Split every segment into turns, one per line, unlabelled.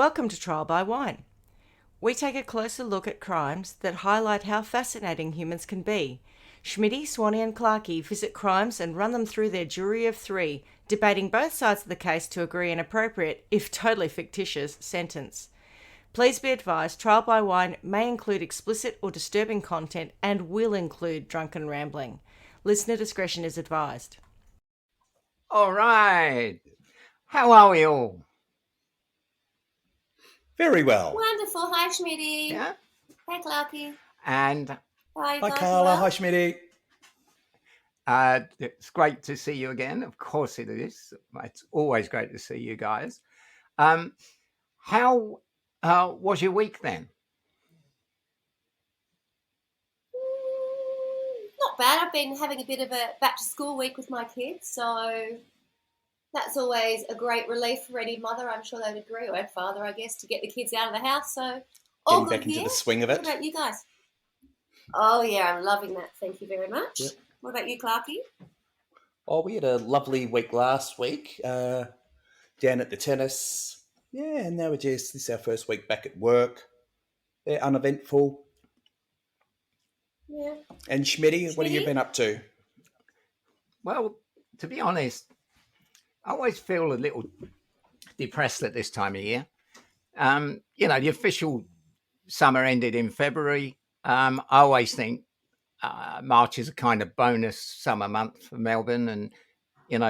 Welcome to Trial by Wine. We take a closer look at crimes that highlight how fascinating humans can be. Schmidty, Swanee and Clarkey visit crimes and run them through their jury of three, debating both sides of the case to agree an appropriate, if totally fictitious, sentence. Please be advised, Trial by Wine may include explicit or disturbing content and will include drunken rambling. Listener discretion is advised.
All right. How are we all?
Very well.
Wonderful. Hi, Schmidty.
Yeah.
Hi, Clarky.
And
Hi,
Hi,
guys.
Carla.
Well,
Hi, Schmidty.
it's great to see you again. Of course it is. It's always great to see you guys. How was your week then?
not bad. I've been having a bit of a back to school week with my kids, so that's always a great relief for any mother. I'm sure they'd agree, or father, I guess, to get the kids out of the house. So all
Getting
good
back into
here.
the swing of it.
What about you guys? Oh yeah, I'm loving that. Thank you very much.
Yep.
What about you, Clarky?
Oh, we had a lovely week last week down at the tennis. Yeah, and now this is our first week back at work. Yeah, uneventful.
Yeah.
And Schmidty, what have you
Schmidty?
been up to?
Well, to be honest, I always feel a little depressed at this time of year. The official summer ended in February. I always think March is a kind of bonus summer month for Melbourne, and,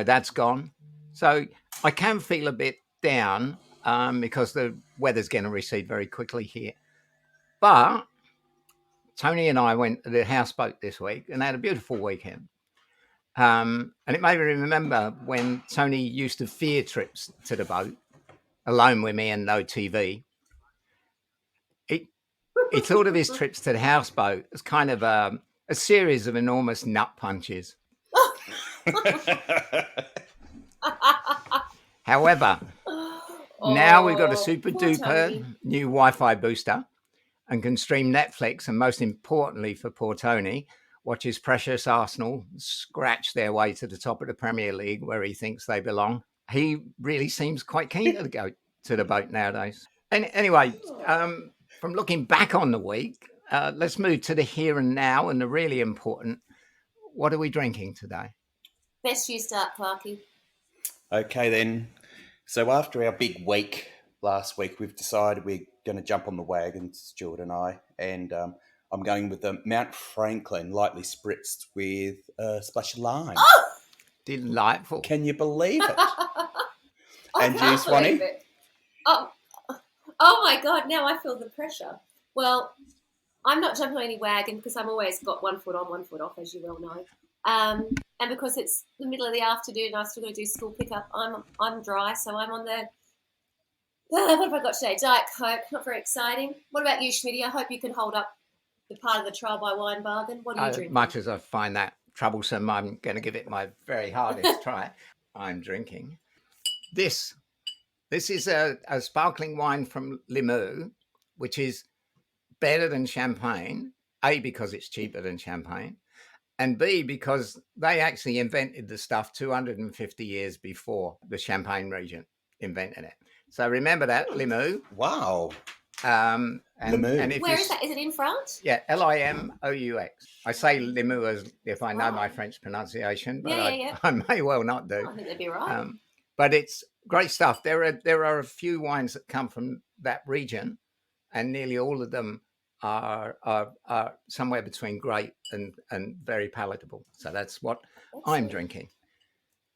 that's gone. So I can feel a bit down because the weather's going to recede very quickly here. But Tony and I went to the houseboat this week and had a beautiful weekend. And it made me remember when Tony used to fear trips to the boat, alone with me and no TV. He thought of his trips to the houseboat as kind of a series of enormous nut punches. However, now we've got a super
poor
duper
Tony.
new Wi-Fi booster and can stream Netflix, and most importantly for poor Tony, watch his precious Arsenal scratch their way to the top of the Premier League where he thinks they belong. He really seems quite keen to go to the boat nowadays. And anyway, from looking back on the week, let's move to the here and now and the really important, what are we drinking today?
Best you start, Clarky.
Okay, then. So after our big week last week, we've decided we're going to jump on the wagon, Stuart and I, and I'm going with the Mount Franklin, lightly spritzed with a splash of lime.
Oh!
Delightful.
Can you believe it?
I
And
can't
you, Swanee?
believe it. Oh my God, now I feel the pressure. Well, I'm not jumping on any wagon because I've always got 1 foot on, 1 foot off, as you well know. And because it's the middle of the afternoon and I've still got to do school pickup, I'm dry, so I'm on the, what have I got today? Diet Coke, not very exciting. What about you, Schmidty? I hope you can hold up the part of the trial by wine bargain. What are you drinking?
Much as I find that troublesome, I'm going to give it my very hardest try. I'm drinking. This is a sparkling wine from Limoux, which is better than champagne, A, because it's cheaper than champagne, and B, because they actually invented the stuff 250 years before the Champagne region invented it. So remember that, Limoux.
Wow.
And
Limoux.
Where is that? Is it in France?
Yeah, Limoux. I say Limoux as if I know my French pronunciation, but
Yeah.
I may well not do.
I think that'd be right.
But it's great stuff. There are a few wines that come from that region, and nearly all of them are somewhere between great and very palatable. So that's what I'm drinking.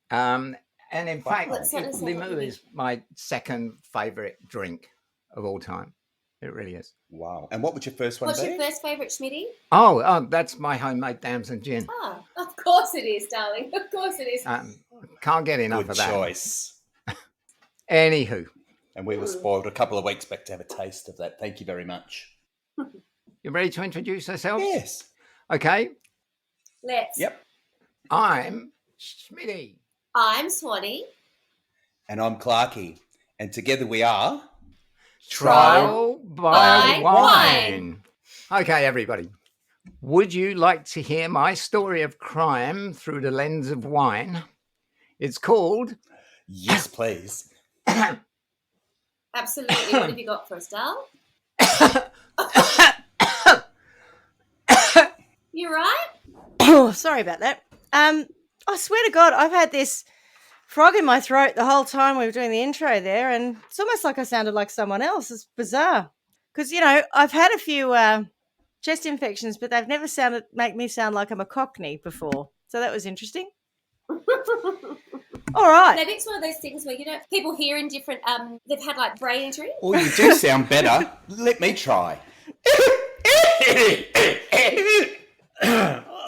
And in fact,
Well, it certainly sounds like
Limoux
you
is my second favourite drink of all time. It really is.
Wow. And what would your first one
What's
be?
your first favourite, Schmidty?
Oh, that's my homemade damson gin.
Ah, of course it is, darling. Of course it is.
Can't get enough
Good
of that.
choice.
Anywho,
And we were spoiled a couple of weeks back to have a taste of that. Thank you very much.
you ready to introduce ourselves?
Yes.
Okay.
Let's.
Yep.
I'm Schmidty.
I'm Swanee.
And I'm Clarky. And together we are...
Trial by
by
wine. Okay, everybody. Would you like to hear my story of crime through the lens of wine? It's called...
Yes, please.
Absolutely. What have you got for us, Dal? You right?
Oh, sorry about that. I swear to God, I've had this frog in my throat the whole time we were doing the intro there, and it's almost like I sounded like someone else. It's bizarre. Because, I've had a few chest infections, but they've never make me sound like I'm a Cockney before. So that was interesting. All right.
Maybe it's one of those things where, people hear in different, they've had like brain injury.
Well, you do sound better. Let me try.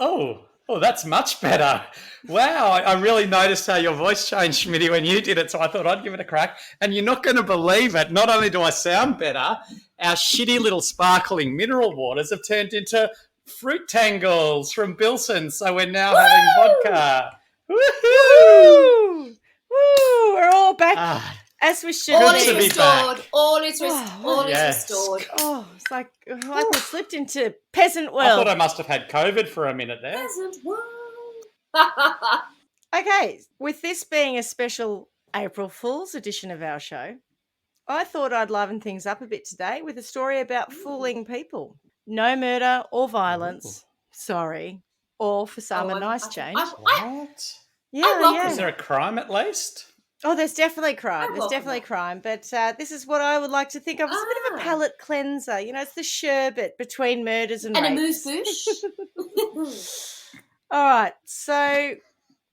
Oh, that's much better. Wow, I really noticed how your voice changed, Schmidty, when you did it, so I thought I'd give it a crack. And you're not going to believe it. Not only do I sound better, our shitty little sparkling mineral waters have turned into fruit tangles from Bilson, so we're now having vodka.
Woo! Woo! We're all back as we should
All
be.
is restored. All is
Yes.
restored.
Oh, it's like we slipped into peasant
I
world.
thought I must have had COVID for a minute there.
Peasant world.
Okay, with this being a special April Fool's edition of our show, I thought I'd liven things up a bit today with a story about fooling people. No murder or violence, sorry, or for some a nice change.
What?
Yeah.
Is there a crime at least?
Oh, there's definitely crime.
I
There's
welcome
definitely
that.
crime. But this is what I would like to think of as a bit of a palate cleanser. It's the sherbet between murders and
And a
rapes.
moose-boosh.
All right, so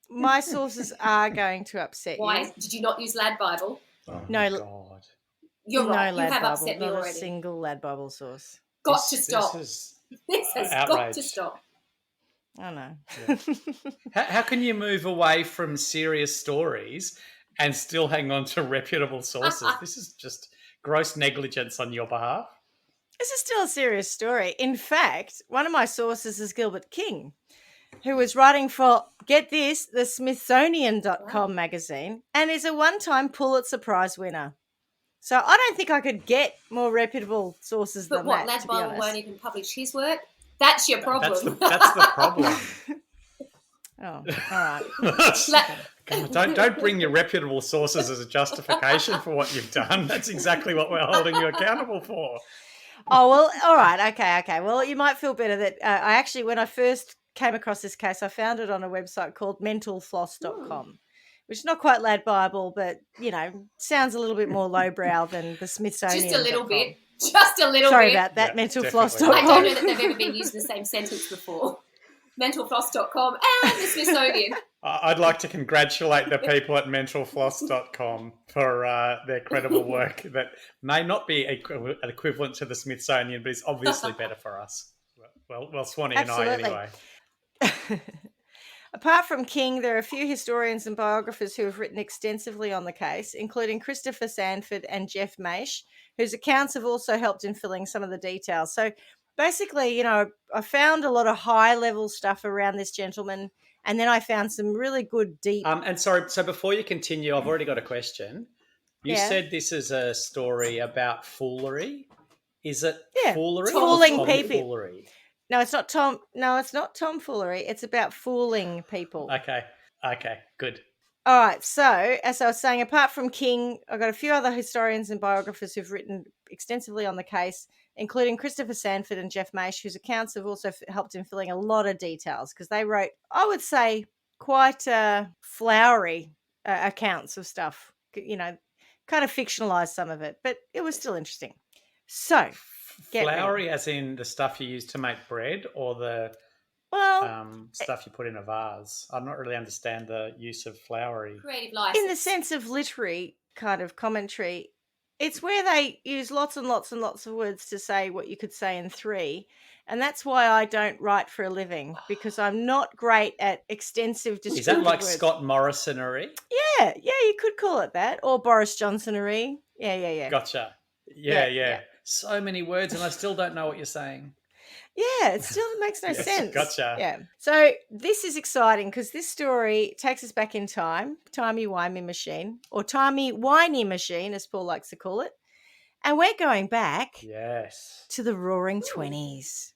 my sources are going to upset
Why?
you.
Did you not use Lad Bible?
Oh,
No,
my God.
You're
no
right. You
Lad
have
Bible,
upset me
not
already.
a single Lad Bible source.
Got to stop.
This is
This has got
outrage.
to stop.
I know.
How can you move away from serious stories and still hang on to reputable sources? This is just gross negligence on your behalf.
This is still a serious story. In fact, one of my sources is Gilbert King, who was writing for, get this, the Smithsonian.com magazine, and is a one-time Pulitzer Prize winner. So I don't think I could get more reputable sources
But
than
what,
that,
Lad
to be
Bible
honest.
won't even publish his work? That's your problem.
That's the problem.
Oh, all right.
God, don't bring your reputable sources as a justification for what you've done. That's exactly what we're holding you accountable for.
Oh, well, all right. Okay. Well, you might feel better that I actually, when I first came across this case, I found it on a website called mentalfloss.com, which is not quite Lad Bible, but, sounds a little bit more lowbrow than the Smithsonian.
Just a little bit. Just a little
Sorry
bit.
about that,
Yeah,
mentalfloss.com.
I don't know that they've ever been used in the same sentence before. Mentalfloss.com and the Smithsonian.
I'd like to congratulate the people at mentalfloss.com for their credible work that may not be equivalent to the Smithsonian, but is obviously better for us. Well, Swanee
Absolutely.
and I anyway.
Apart from King, there are a few historians and biographers who have written extensively on the case, including Christopher Sanford and Jeff Maish, whose accounts have also helped in filling some of the details. So basically, I found a lot of high-level stuff around this gentleman, and then I found some really good deep...
And sorry, so before you continue, I've already got a question. You said this is a story about foolery. Is it foolery?
Fooling
or
people.
Foolery?
No, it's not tomfoolery. It's about fooling people.
Okay, good.
All right. So, as I was saying, apart from King, I've got a few other historians and biographers who've written extensively on the case, including Christopher Sanford and Jeff Maish, whose accounts have also helped in filling a lot of details because they wrote, I would say, quite flowery accounts of stuff. Kind of fictionalized some of it, but it was still interesting. So,
Flowery as in the stuff you use to make bread or the stuff you put in a vase? I don't really understand the use of flowery.
Creative license.
In the sense of literary kind of commentary, it's where they use lots and lots and lots of words to say what you could say in three. And that's why I don't write for a living, because I'm not great at extensive descriptive
Is that like
words.
Scott Morrisonery?
Yeah, you could call it that. Or Boris Johnsonery. Yeah.
Gotcha.
Yeah.
Yeah. So many words and I still don't know what you're saying.
Yeah, it still makes no
Yes,
sense.
gotcha.
Yeah. So this is exciting because this story takes us back in time, Timey-Winey machine, or Timey-Winey machine, as Paul likes to call it. And we're going back to the Roaring 20s,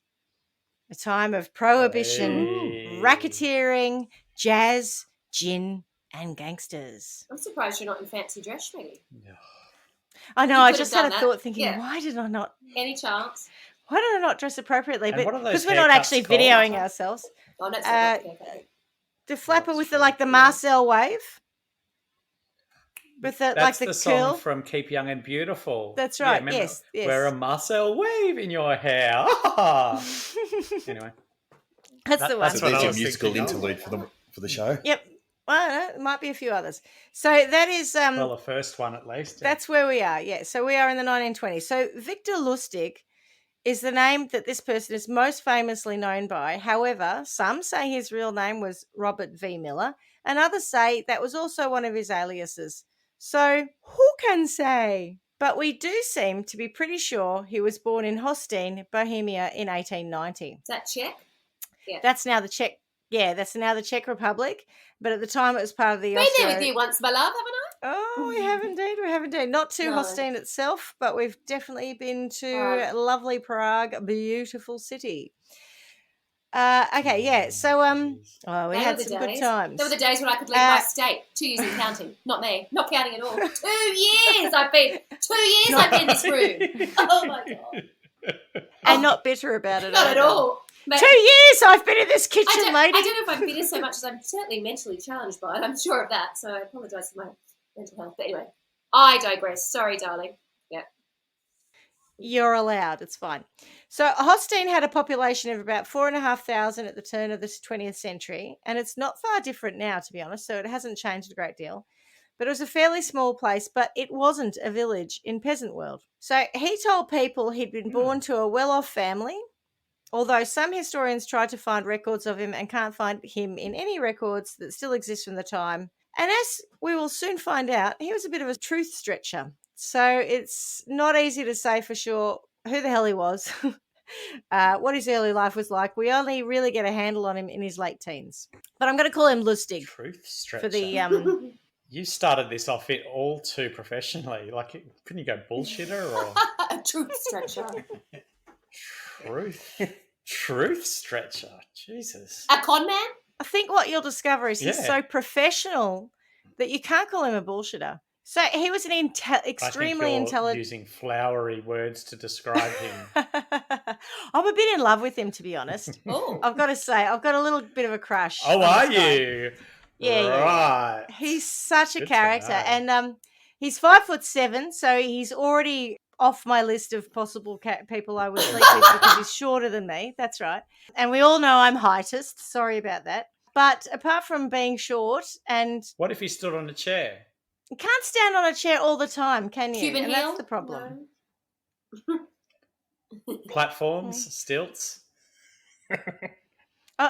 a time of prohibition, racketeering, jazz, gin, and gangsters.
I'm surprised you're not in fancy dress, Schmidty.
I know.
You
I
could
just
have
had
done
a
that.
thought thinking,
Yeah.
why did I not
Any chance?
dress appropriately?
And
But
what are those
because we're not
haircuts
actually
called?
videoing ourselves,
Oh, no, it's
Uh,
not okay.
the flapper
That's
with
true.
the Marcel wave, with the
That's
the
the song
curl.
from Keep Young and Beautiful.
That's
Yeah,
right.
remember,
Yes, yes.
wear a Marcel wave in your hair. Anyway,
That's the one.
that's
So
what
there's
I
your
was
musical
thinking of.
interlude for the show.
Yep. Well, I don't know, it might be a few others. So that is
Well, the first one at least.
that's where we are. Yeah. So we are in the 1920s. So Victor Lustig is the name that this person is most famously known by. However, some say his real name was Robert V. Miller, and others say that was also one of his aliases. So who can say? But we do seem to be pretty sure he was born in Hostin, Bohemia in 1890.
Is that Czech?
That's now the Czech. Yeah, that's now the Czech Republic. But at the time, it was part of the
Been there with you once, my love, haven't I?
Oh, we have indeed. We have indeed. Not to
No.
Hostin itself, but we've definitely been to
Prague.
lovely Prague, a beautiful city. Okay, yeah. So we
They
had
were the
some good
days.
times.
They were the days when I could leave my state. 2 years and counting. Not me. Not counting at all. 2 years I've been. 2 years I've been in this room. Oh my god.
And not bitter about it.
Not at
either.
all. But
2 years I've been in this kitchen, lady.
I don't know if I'm bitter so much as I'm certainly mentally challenged by it. I'm sure of that. So I apologise for my mental health. But anyway, I digress. Sorry, darling. Yeah.
You're allowed. It's fine. So Hostin had a population of about 4,500 at the turn of the 20th century, and it's not far different now, to be honest. So it hasn't changed a great deal. But it was a fairly small place, but it wasn't a village in peasant world. So he told people he'd been born to a well-off family, although some historians tried to find records of him and can't find him in any records that still exist from the time. And as we will soon find out, he was a bit of a truth stretcher. So it's not easy to say for sure who the hell he was, what his early life was like. We only really get a handle on him in his late teens. But I'm going to call him Lustig
Truth stretcher.
for the
You started this off it all too professionally. Like, couldn't you go bullshitter or
A truth stretcher.
truth stretcher? Jesus.
A con man?
I think what you'll discover is he's
Yeah.
so professional that you can't call him a bullshitter. So he was an extremely
I think you're
intelligent.
using flowery words to describe him.
I'm a bit in love with him, to be honest.
Oh.
I've got to say, I've got a little bit of a crush.
Oh,
on
are
this guy.
you?
Yeah,
right.
He's such a
Good to
character,
know.
and he's 5'7", so he's already off my list of possible people I would sleep with because he's shorter than me. That's right, and we all know I'm heightist. Sorry about that. But apart from being short, and
What if he stood on a chair?
you can't stand on a chair all the time, can you?
Cuban
and
heel?
that's the problem.
Platforms, stilts.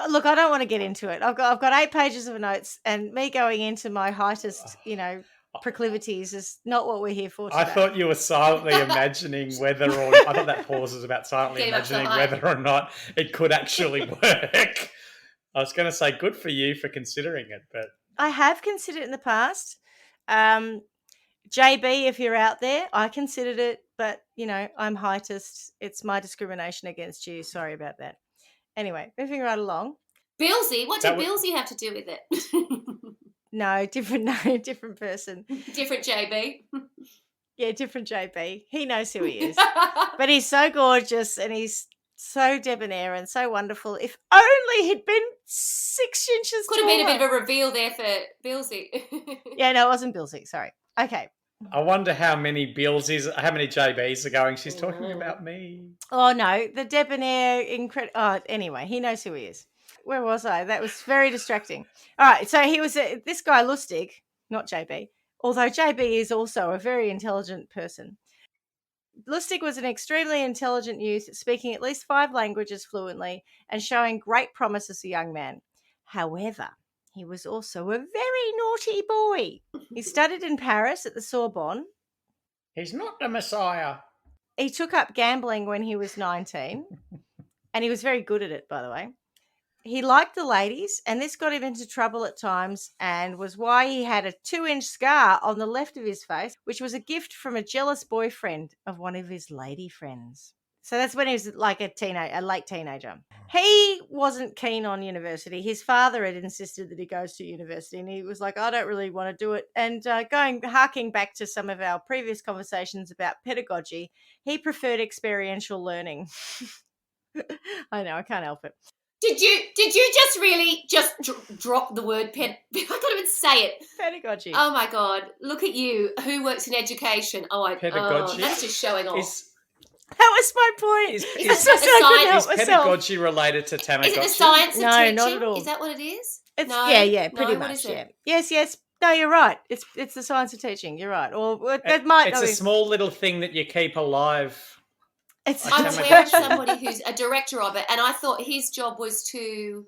Look, I don't want to get into it. I've got 8 pages of notes, and me going into my heightist, proclivities is not what we're here for today.
I thought you were silently imagining whether or I thought that pause was about silently
Getting up so
imagining
high.
whether or not it could actually work. I was going to say good for you for considering it, but
I have considered it in the past. JB, if you're out there, I considered it, but, I'm heightist. It's my discrimination against you. Sorry about that. Anyway, moving right along.
Billsy? What
That
did
was-
Billsy have to do with it?
No, different person.
Different JB.
Yeah, different JB. He knows who he is. But he's so gorgeous and he's so debonair and so wonderful. If only he'd been 6 inches
Could have been a
taller.
bit of a reveal there for Billsy.
Yeah, no, it wasn't Billsy. Sorry. Okay.
I wonder how many JBs are going. She's talking about me.
Oh, no. The debonair, incredible. Oh, anyway, he knows who he is. Where was I? That was very distracting. All right. So he was this guy, Lustig, not JB, although JB is also a very intelligent person. Lustig was an extremely intelligent youth, speaking at least 5 languages fluently and showing great promise as a young man. However, he was also a very naughty boy. He studied in Paris at the Sorbonne.
He's not the Messiah.
He took up gambling when he was 19, and he was very good at it, by the way. He liked the ladies, and this got him into trouble at times and was why he had a 2-inch scar on the left of his face, which was a gift from a jealous boyfriend of one of his lady friends. So that's when he was like a late teenager. He wasn't keen on university. His father had insisted that he goes to university, and he was like, I don't really want to do it. And harking back to some of our previous conversations about pedagogy, he preferred experiential learning. I know, I can't help it.
Did you just really just drop the word I can't even say it.
Pedagogy.
Oh my God! Look at you, who works in education.
Pedagogy?
That's just showing off.
That was my point.
Is pedagogy related to Tamagotchi?
Is it the science of teaching?
Not at all.
Is that what it is?
Pretty much. Yeah. Yes. No, you're right. It's the science of teaching. You're right. Or that might.
It's a small little thing that you keep alive.
I'm aware of somebody who's a director of it, and I thought his job was to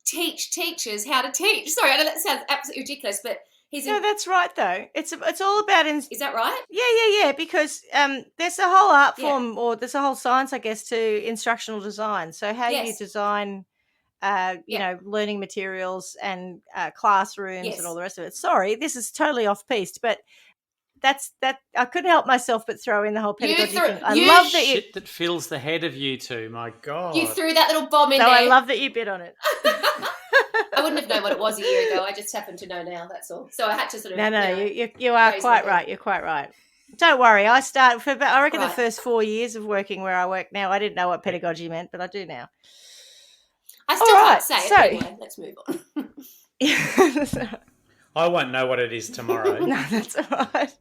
teach teachers how to teach. Sorry, I know that sounds absolutely ridiculous, but
no, that's right though. It's all about.
Is that right?
Yeah. Because there's a whole art form, or there's a whole science, I guess, to instructional design. So how you design, learning materials and classrooms and all the rest of it. Sorry, this is totally off piste, but. That's I couldn't help myself but throw in the whole pedagogy thing. I love that
shit that fills the head of you two. My God,
you threw that little bomb in there.
I love that you bit on it.
I wouldn't have known what it was a year ago. I just happened to know now. That's all. So I had to sort of.
No, you are quite right. You're quite right. Don't worry. I reckon the first 4 years of working where I work now, I didn't know what pedagogy meant, but I do now.
I still can't say it. Anyway, let's move on.
I won't know what it is tomorrow.
No, that's all right.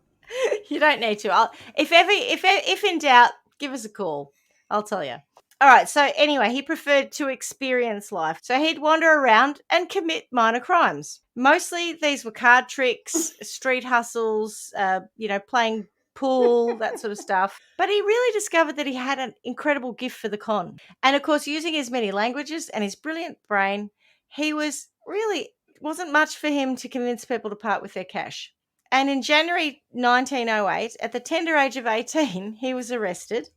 You don't need to. If in doubt, give us a call. I'll tell you. All right. So anyway, he preferred to experience life. So he'd wander around and commit minor crimes. Mostly these were card tricks, street hustles, playing pool, that sort of stuff. But he really discovered that he had an incredible gift for the con. And of course, using his many languages and his brilliant brain, wasn't much for him to convince people to part with their cash. And in January 1908, at the tender age of 18, he was arrested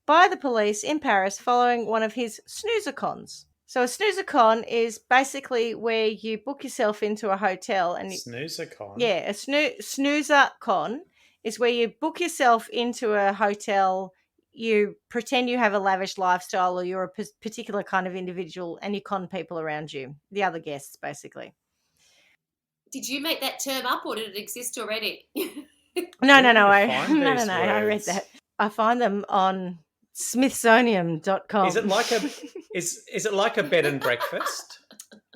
by the police in Paris following one of his snoozer cons. So a snoozer con is basically where you book yourself into a hotel.
Snoozer con?
Yeah, a snoozer con is where you book yourself into a hotel, you pretend you have a lavish lifestyle or you're a particular kind of individual, and you con people around you, the other guests, basically.
Did you make that term up, or did it exist already?
No. I read that. I find them on Smithsonian.com.
Is it like is it like a bed and breakfast,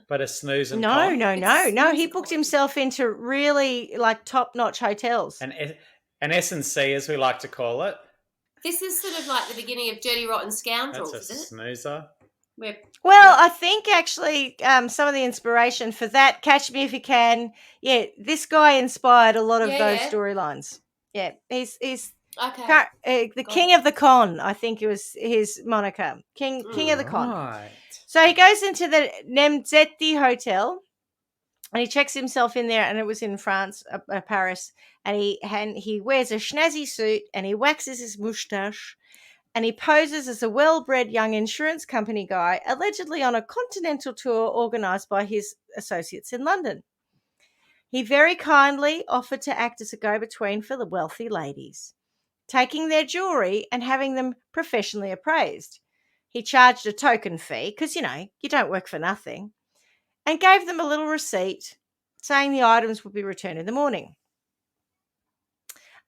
but a snooze and
No.
con?
No. He booked himself into really like top-notch hotels.
An S&C, as we like to call it.
This is sort of like the beginning of Dirty Rotten Scoundrels,
That's a
isn't it?
snoozer.
Well, I think actually some of the inspiration for that, Catch Me If You Can, this guy inspired a lot of those storylines. Yeah, he's
okay.
The King of the Con, I think it was his moniker. King of the Con.
Right.
So he goes into the Nemzetti Hotel and he checks himself in there, and it was in France, Paris, and he wears a schnazzy suit and he waxes his moustache. And he poses as a well-bred young insurance company guy, allegedly on a continental tour organised by his associates in London. He very kindly offered to act as a go-between for the wealthy ladies, taking their jewellery and having them professionally appraised. He charged a token fee, because, you don't work for nothing, and gave them a little receipt saying the items would be returned in the morning.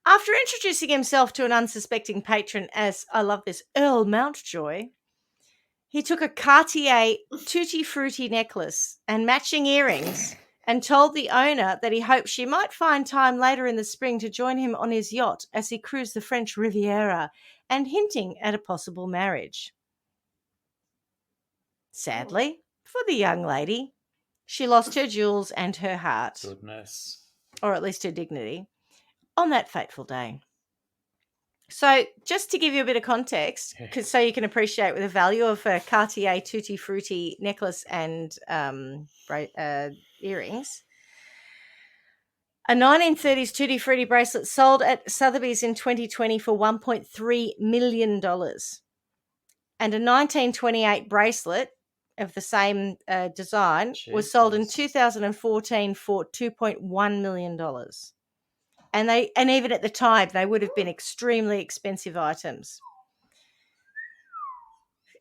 After introducing himself to an unsuspecting patron as, I love this, Earl Mountjoy, he took a Cartier Tutti Frutti necklace and matching earrings and told the owner that he hoped she might find time later in the spring to join him on his yacht as he cruised the French Riviera, and hinting at a possible marriage. Sadly, for the young lady, she lost her jewels and her heart.
Goodness.
Or at least her dignity, on that fateful day. So just to give you a bit of context, so you can appreciate the value of a Cartier Tutti Frutti necklace and earrings, a 1930s Tutti Frutti bracelet sold at Sotheby's in 2020 for $1.3 million. And a 1928 bracelet of the same design was sold in 2014 for $2.1 million. And even at the time, they would have been extremely expensive items.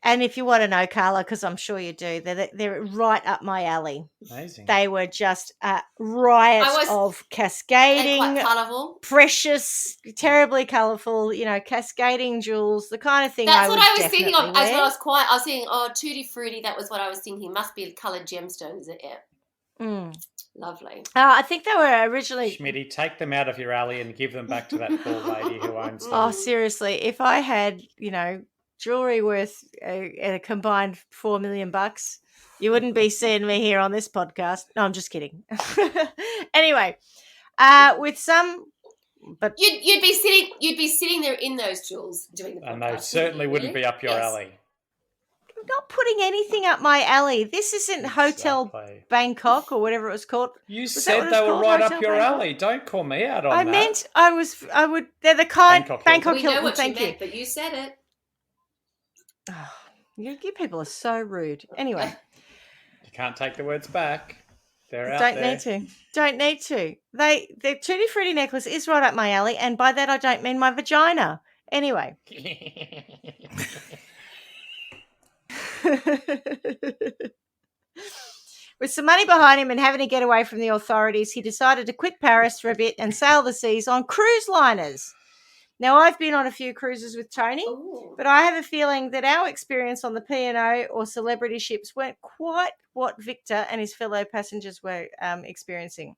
And if you want to know, Carla, because I'm sure you do, they're right up my alley.
Amazing.
They were just a riot of cascading,
quite colourful,
precious, terribly colourful, cascading jewels, the kind of thing
That's
I
what
would
I was thinking of.
definitely
As
wear.
well, I was thinking, tutti frutti. That was what I was thinking. Must be coloured gemstones. Yeah. Lovely.
I think they were originally.
Schmidty, take them out of your alley and give them back to that poor lady who owns them.
Oh, seriously! If I had, jewelry worth a combined $4 million, you wouldn't be seeing me here on this podcast. No, I'm just kidding. Anyway, with some, but
you'd be sitting there in those jewels doing the podcast.
And they certainly wouldn't be up your alley.
I'm not putting anything up my alley. This isn't Hotel Bangkok or whatever it was called.
You said they were right up your alley. Don't call me out on that.
I meant I would. They're the kind Bangkok
we
Hilton.
know what
Thank
you
you.
meant, but you said it.
Oh, you people are so rude. Anyway,
you can't take the words back. They're out
Don't
there.
need to. Don't need to. The Tutti Frutti necklace is right up my alley, and by that I don't mean my vagina. Anyway. With some money behind him and having to get away from the authorities, he decided to quit Paris for a bit and sail the seas on cruise liners. Now, I've been on a few cruises with Tony, but I have a feeling that our experience on the P&O or celebrity ships weren't quite what Victor and his fellow passengers were experiencing.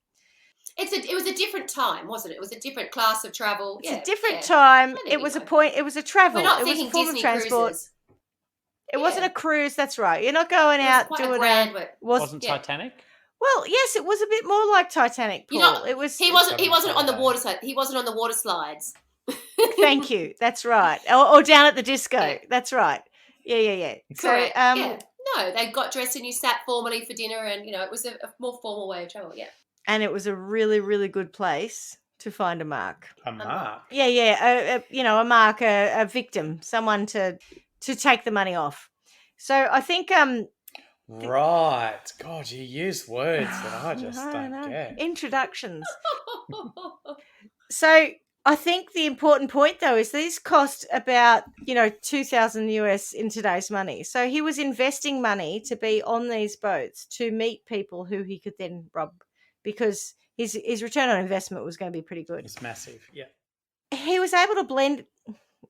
It was a different time, wasn't it? It was a different class of travel.
It's a different time.
Anyway.
It was a point. It was a travel.
We're not
it
thinking
was a form
Disney
of transport.
cruises.
It wasn't a cruise. That's right. You're not going out doing
Wasn't Titanic?
Well, yes, it was a bit more like Titanic, Paul. It was.
He wasn't on the water side. He wasn't on the water slides.
Thank you. That's right. Or down at the disco. Yeah. That's right. Yeah.
Correct. No, they got dressed and you sat formally for dinner, and it was a more formal way of travel. Yeah.
And it was a really, really good place to find a mark.
A mark.
Yeah. A mark, a victim, someone to take the money off. So I think
right. God, you use words that I just don't get.
Introductions. So I think the important point though is these cost about, $2,000 US in today's money. So he was investing money to be on these boats to meet people who he could then rob, because his return on investment was going to be pretty good.
It's massive. Yeah.
He was able to blend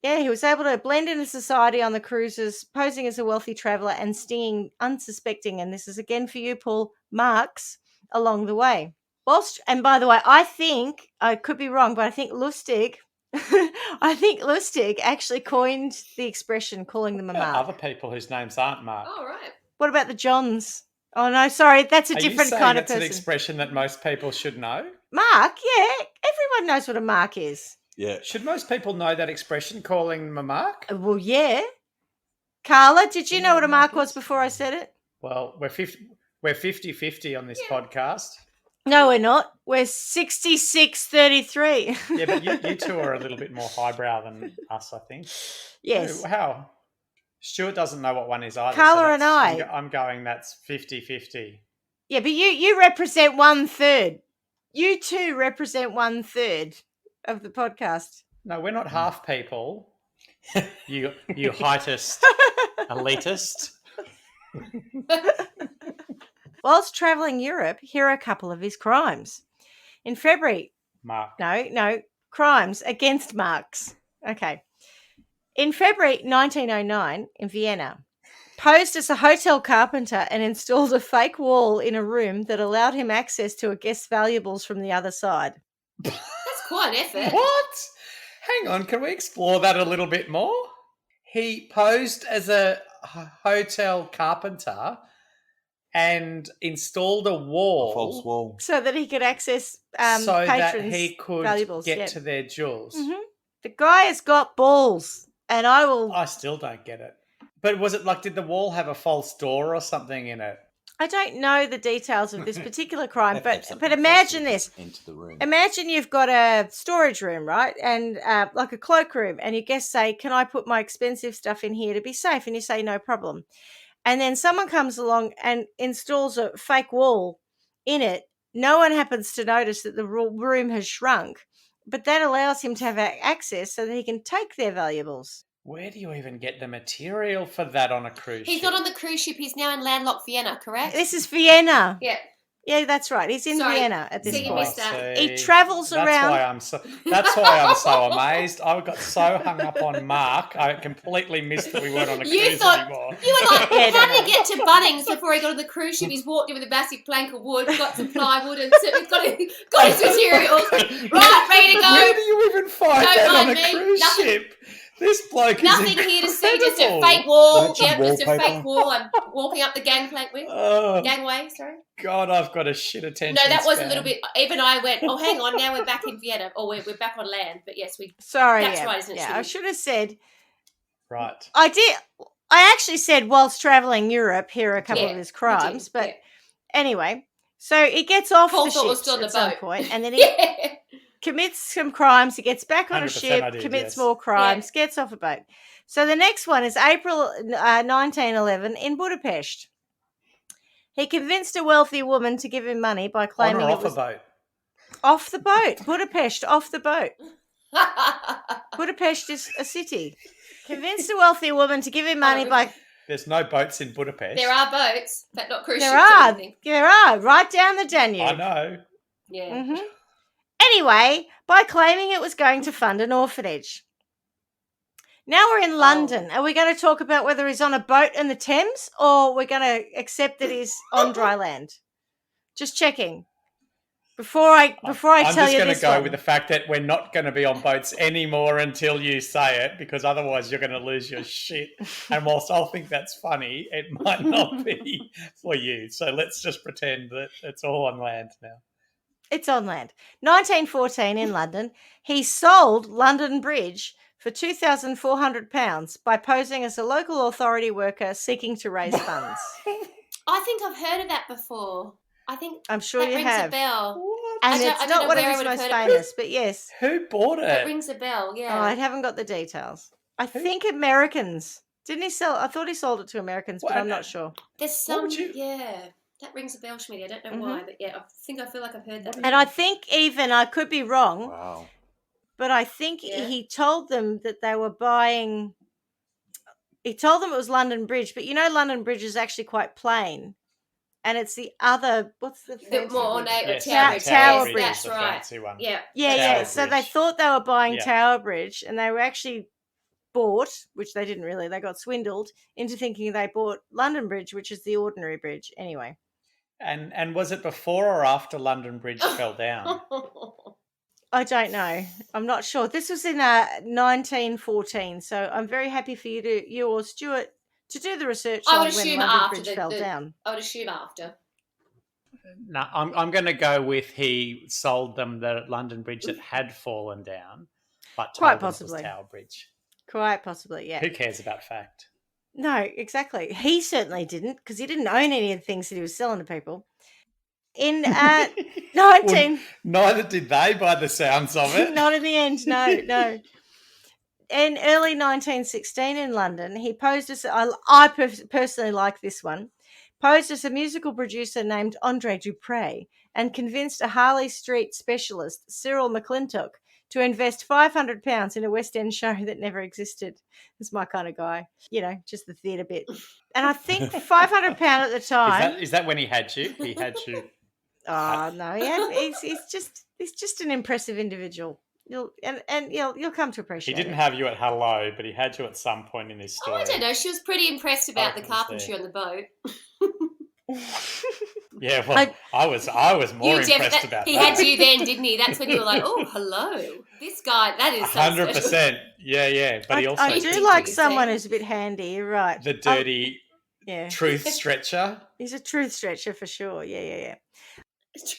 into society on the cruises, posing as a wealthy traveller and stinging unsuspecting, and this is again for you, Paul, marks along the way. And by the way, I think, I could be wrong, but I think Lustig actually coined the expression calling them a mark.
Other people whose names aren't Mark.
Oh, right.
What about the Johns? Oh, no, sorry, that's a different kind of person.
That's an expression that most people should know?
Mark, yeah. Everyone knows what a mark is.
Yeah.
Should most people know that expression, calling them a mark?
Well, yeah. Carla, did you know what a mark was before I said it?
Well, we're 50-50 on this podcast.
No, we're not. We're 66-33.
Yeah, but you two are a little bit more highbrow than us, I think.
Yes.
How? Stuart doesn't know what one is either.
Carla and I.
I'm going that's 50-50.
Yeah, but you represent 1/3. You two represent 1/3 of the podcast.
No, we're not half people. You heightist, elitist.
Whilst travelling Europe, here are a couple of his crimes. In February...
Mark.
No, crimes against marks. Okay. In February 1909, in Vienna, posed as a hotel carpenter and installed a fake wall in a room that allowed him access to a guest's valuables from the other side.
That's quite an effort.
What? Hang on, can we explore that a little bit more? He posed as a hotel carpenter and installed a wall.
A false wall.
So that he could access
so
patrons'
that he could
valuables,
get to their jewels.
Mm-hmm. The guy has got balls, and
I still don't get it. But was it did the wall have a false door or something in it?
I don't know the details of this particular crime, but imagine this.
Into the room.
Imagine you've got a storage room, right? And like a cloakroom, and your guests say, "Can I put my expensive stuff in here to be safe?" And you say, "No problem." And then someone comes along and installs a fake wall in it. No one happens to notice that the room has shrunk, but that allows him to have access so that he can take their valuables.
Where do you even get the material for that on a cruise
He's
ship?
not on the cruise ship. He's now in landlocked Vienna, correct?
This is Vienna.
Yeah.
Yeah, that's right. He's in
Sorry.
Vienna at this
So you
point.
missed that.
He travels around.
That's why I'm so amazed. I got so hung up on Mark, I completely missed that we weren't on a cruise anymore.
You were like,
Yeah,
how did he get to Bunnings before he got on the cruise ship? He's walked in with a massive plank of wood, got some plywood, and he's got his materials. Right, ready to go.
Where do you even find
Don't
that on
mind
a
me.
cruise
Nothing-
ship? This bloke is
Nothing here to see, just a
incredible.
fake wall.
Magic
Yep, just a
wallpaper.
fake wall. I'm walking up the gangplank with.
Oh,
Gangway, sorry.
God, I've got a shit attention
No, that was a
span.
little bit. Even I went, oh, hang on, now we're back in Vienna. Or we're back on land. But yes,
Sorry,
That's
yeah.
right, isn't it,
Yeah,
Shitty?
I should have said.
Right.
I did. I actually said whilst travelling Europe, here are a couple
Yeah,
of his
you
crimes.
did,
But
yeah.
anyway, so he gets off
Paul
the
thought it was
ship
still on
at
the
some
boat.
point, and then he
Yeah.
commits some crimes. He gets back on a
100%
ship,
I did,
commits
yes.
more crimes, gets off a boat. So the next one is April 1911 in Budapest. He convinced a wealthy woman to give him money by
On
claiming
or
it
off
was
a boat?
off the boat. Budapest, off the boat. Budapest is a city. Convinced a wealthy woman to give him money by...
There's no boats in Budapest.
There are boats, but not cruise
There
ships or
are,
anything.
right down the Danube.
I know.
Yeah.
hmm Anyway, by claiming it was going to fund an orphanage. Now we're in London. Are we going to talk about whether he's on a boat in the Thames or we're going to accept that he's on dry land? Just checking. Before I
I'm
tell
just
you
going
this
to go
one.
with the fact that we're not going to be on boats anymore until you say it, because otherwise you're going to lose your shit. And whilst I'll think that's funny, it might not be for you. So let's just pretend that it's all on land now.
It's on land. 1914 in London, he sold London Bridge for £2,400 by posing as a local authority worker seeking to raise funds.
I think I've heard of that before. I think
I'm sure
that
you
rings
have.
a bell.
And
I don't
it's
know
not one of
where I
his
would have
most
heard it.
famous, but yes.
Who bought
It
it?
rings a bell,
Oh,
yeah.
I haven't got the details. I think Americans. Didn't he sell? I thought he sold it to Americans, but
Well,
I'm not sure.
There's
What
some,
would you-
yeah. That rings a bell, Schmidty. I don't know why, but yeah, I feel like I've heard that.
And I think even, I could be wrong,
Wow.
but I think
Yeah.
he told them that they were buying. He told them it was London Bridge, but you know London Bridge is actually quite plain, and it's the other. What's the
the
fancy
more
bridge?
ornate
Yes,
Tower
Tower
Bridge.
Tower
Yes,
Bridge.
that's
the
right.
fancy one.
Yeah.
Yeah,
that's
yeah.
right.
So they
Bridge.
thought they were buying
Yeah.
Tower Bridge, and they were actually bought, which they didn't really. They got swindled into thinking they bought London Bridge, which is the ordinary bridge. Anyway,
And was it before or after London Bridge fell down?
I don't know. I'm not sure. This was in 1914, so I'm very happy for you or Stuart to do the research
I
on
would
when
assume
London
after
Bridge fell down.
I would assume after.
No, I'm going to go with he sold them the London Bridge that had fallen down, but
Quite
told them it
possibly.
was Tower Bridge.
Quite possibly, yeah.
Who cares about fact?
No, exactly. He certainly didn't, because he didn't own any of the things that he was selling to people. In 19...
Well, neither did they, by the sounds of it.
Not in the end, no. In early 1916 in London, he posed as... I personally like this one. Posed as a musical producer named Andre Dupre and convinced a Harley Street specialist, Cyril McClintock, to invest £500 in a West End show that never existed. That's my kind of guy. You know, just the theatre bit. And I think £500 at the time...
Is that when he had you? He had you.
Oh no, he's just an impressive individual. You'll come to appreciate.
He didn't
it.
have you at hello, but he had you at some point in his
Oh,
story.
I don't know. She was pretty impressed about the
was
carpentry
there.
on the boat.
Yeah, well, I was more impressed about
he
that.
had you then, didn't he? That's when you were like, oh, hello. This guy, that is so
100%. Yeah. But he also
I
did
do like
you
someone
say?
who's a bit handy. You're right.
the dirty
Yeah,
truth stretcher.
he's a truth stretcher for sure. Yeah.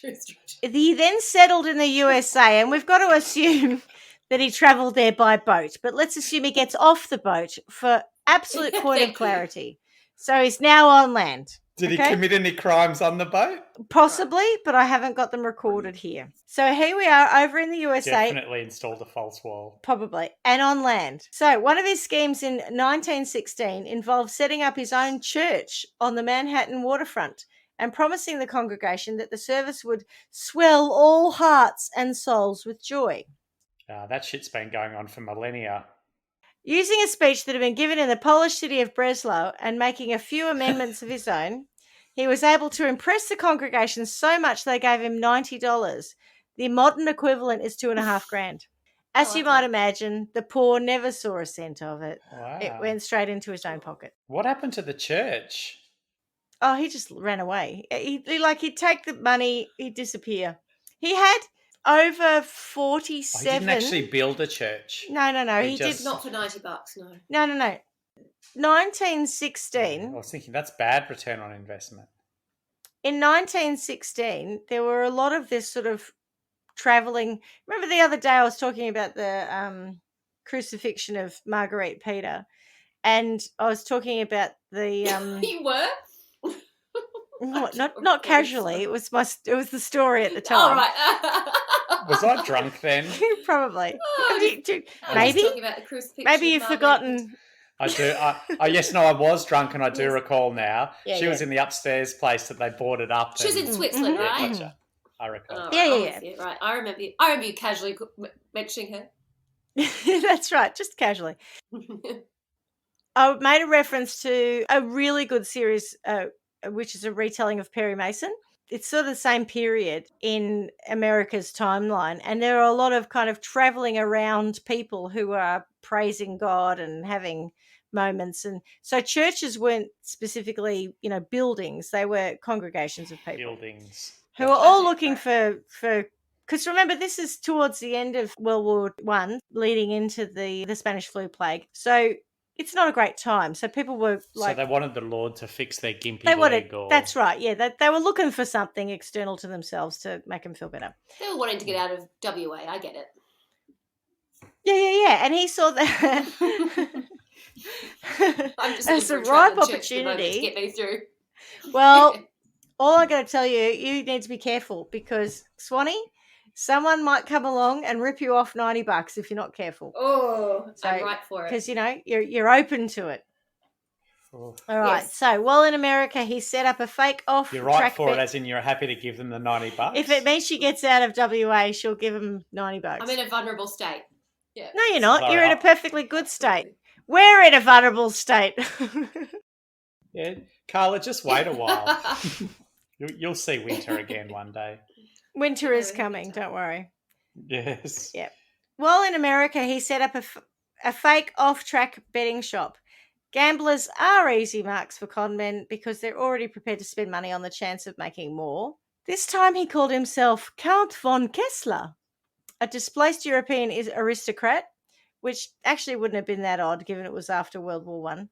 True.
He then settled in the USA, and we've got to assume that he travelled there by boat. But let's assume he gets off the boat for absolute point
Thank
of
you.
clarity. So he's now on land.
Did he
Okay.
commit any crimes on the boat?
Possibly, but I haven't got them recorded here. So here we are over in the USA.
Definitely installed a false wall.
Probably, and on land. So one of his schemes in 1916 involved setting up his own church on the Manhattan waterfront and promising the congregation that the service would swell all hearts and souls with joy.
That shit's been going on for millennia.
Using a speech that had been given in the Polish city of Breslau and making a few amendments of his own, he was able to impress the congregation so much they gave him $90. The modern equivalent is $2,500. As you might imagine, the poor never saw a cent of it.
Wow.
It went straight into his own pocket.
What happened to the church?
Oh, he just ran away. He'd take the money, he'd disappear. He had over 47.
He didn't actually build a church.
No. He
just-
did
Not for $90, no.
No. 1916.
I was thinking that's bad return on investment.
In 1916, there were a lot of this sort of traveling. Remember the other day I was talking about the crucifixion of Marguerite Peter, and I was talking about the
You were?
not casually. It was the story at the time.
Oh, right.
Was I drunk then?
Probably.
Oh,
Maybe.
talking about the crucifixion
Maybe you've
of Margaret.
forgotten.
I do. Yes, no, I was drunk, and I do
Yes.
recall now.
Yeah,
She was in the upstairs place that they boarded up.
She was in
and-
Switzerland,
Mhm.
right?
Gotcha. I recall.
Oh, right,
Yeah.
I'm with you. Right, I remember you casually mentioning her.
That's right, just casually. I made a reference to a really good series, which is a retelling of Perry Mason. It's sort of the same period in America's timeline, and there are a lot of kind of traveling around people who are praising God and having moments. And so churches weren't specifically, buildings; they were congregations of people
Buildings.
who are all looking for. Because remember, this is towards the end of World War I, leading into the Spanish flu plague. So it's not a great time. So people were like,
so they wanted the Lord to fix their gimpy
they wanted.
leg. Or...
That's right. Yeah, they were looking for something external to themselves to make them feel better.
They were wanting to get out of WA, I get it.
Yeah. And he saw that
I'm just
as a
looking for
ripe
travelling church at the moment
opportunity.
to get me through.
Well, all I'm going to tell you, you need to be careful because Swanee, someone might come along and rip you off $90 if you're not careful.
Oh,
So-
I'm right for it.
Because you're open to it.
Oh,
All right.
Yes.
So while in America, he set up a fake off.
you're right
track
for it,
bet.
as in you're happy to give them the $90.
If it means she gets out of WA, she'll give him $90.
I'm in a vulnerable state. Yeah.
No, you're not.
Sorry,
You're in a perfectly good state. We're in a vulnerable state.
Yeah, Carla, just wait a while. You'll see winter again one day.
Winter is coming. Don't worry.
Yes.
Yeah. While in America, he set up a fake off-track betting shop. Gamblers are easy marks for conmen because they're already prepared to spend money on the chance of making more. This time he called himself Count von Kessler, a displaced European aristocrat, which actually wouldn't have been that odd given it was after World War I,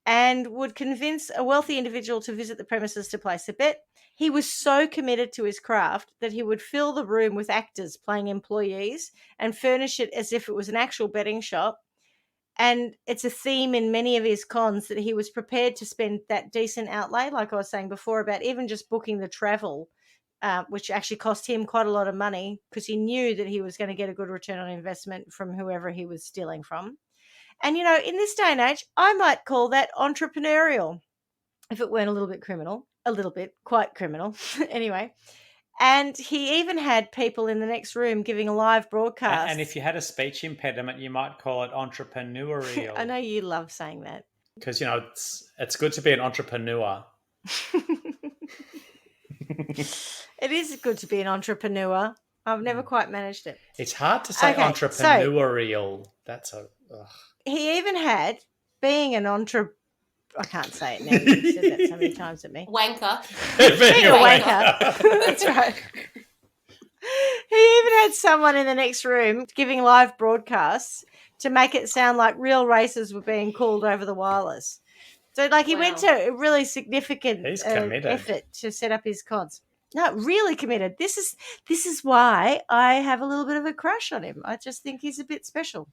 and would convince a wealthy individual to visit the premises to place a bet. He was so committed to his craft that he would fill the room with actors playing employees and furnish it as if it was an actual betting shop. And it's a theme in many of his cons that he was prepared to spend that decent outlay, like I was saying before, about even just booking the travel, which actually cost him quite a lot of money because he knew that he was going to get a good return on investment from whoever he was stealing from. And, in this day and age, I might call that entrepreneurial, if it weren't a little bit criminal, quite criminal anyway. And he even had people in the next room giving a live broadcast.
And if you had a speech impediment, you might call it entrepreneurial.
I know you love saying that.
Because, it's good to be an entrepreneur.
It is good to be an entrepreneur. I've never quite managed it.
It's hard to say
Okay,
entrepreneurial. That's a... Ugh.
He even had being an I can't say it now. You've said that so many times at me.
Wanker.
Being a wanker. That's right. He even had someone in the next room giving live broadcasts to make it sound like real races were being called over the wireless. So, he went to a really significant
He's committed.
effort to set up his cons. No, really committed. This is why I have a little bit of a crush on him. I just think he's a bit special.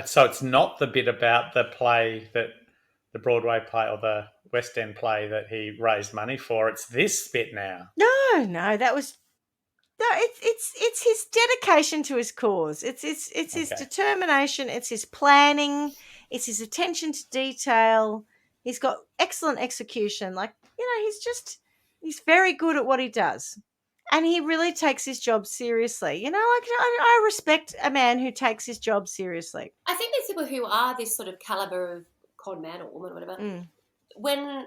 So it's not the bit about the play the Broadway play or the West End play that he raised money for. It's this bit now.
No, that was it's his dedication to his cause. It's his determination. It's his planning. It's his attention to detail. He's got excellent execution. He's very good at what he does. And he really takes his job seriously. You know, like I respect a man who takes his job seriously.
I think there's people who are this sort of caliber of con man or woman or whatever.
Mm.
When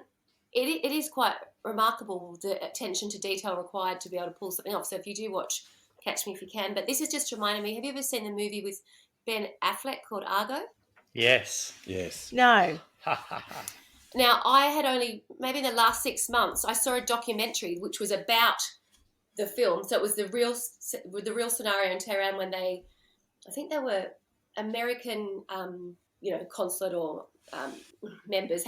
it is quite remarkable the attention to detail required to be able to pull something off. So if you do watch Catch Me If You Can, but this has just reminded me, have you ever seen the movie with Ben Affleck called Argo?
Yes.
Yes.
No.
Now, I had only, maybe in the last 6 months, I saw a documentary which was about the film. So it was the real scenario in Tehran when I think they were American, consulate or members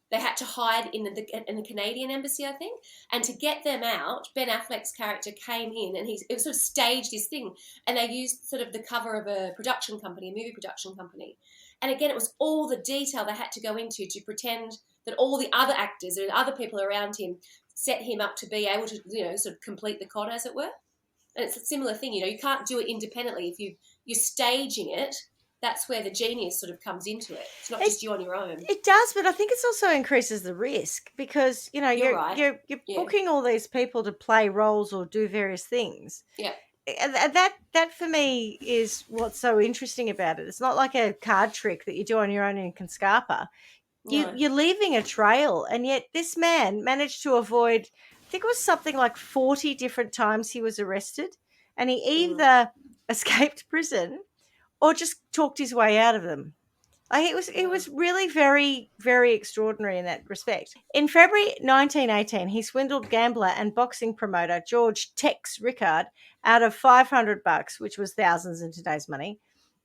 they had to hide in the Canadian embassy, I think. And to get them out, Ben Affleck's character came in and it sort of staged his thing. And they used sort of the cover of a movie production company. And again, it was all the detail they had to go into to pretend that all the other actors and other people around him set him up to be able to, sort of complete the con, as it were. And it's a similar thing, you can't do it independently. If you're staging it, that's where the genius sort of comes into it. It's not just you on your own.
It does, but I think it also increases the risk because, you're
right.
You're
Yeah.
booking all these people to play roles or do various things.
Yeah.
And that for me is what's so interesting about it. It's not like a card trick that you do on your own in Conscarpa.
No.
You're leaving a trail, and yet this man managed to avoid, I think it was something like 40 different times he was arrested, and he either escaped prison or just talked his way out of them. It was really very, very extraordinary in that respect. In February 1918, he swindled gambler and boxing promoter George Tex Rickard out of $500, which was thousands in today's money,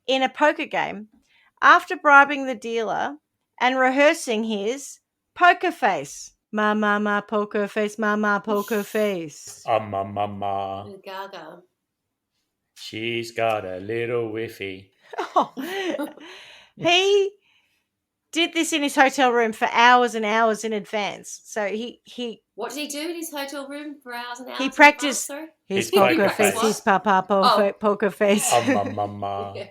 in a poker game after bribing the dealer and rehearsing his poker face. Ma, poker face, ma, poker face.
Mama.
Gaga.
She's got a little whiffy.
Oh. He did this in his hotel room for hours and hours in advance. So he
What did he do in his hotel room for hours and hours?
He practiced his poker
poker
face,
face.
his poker face.
Mama.
Yeah.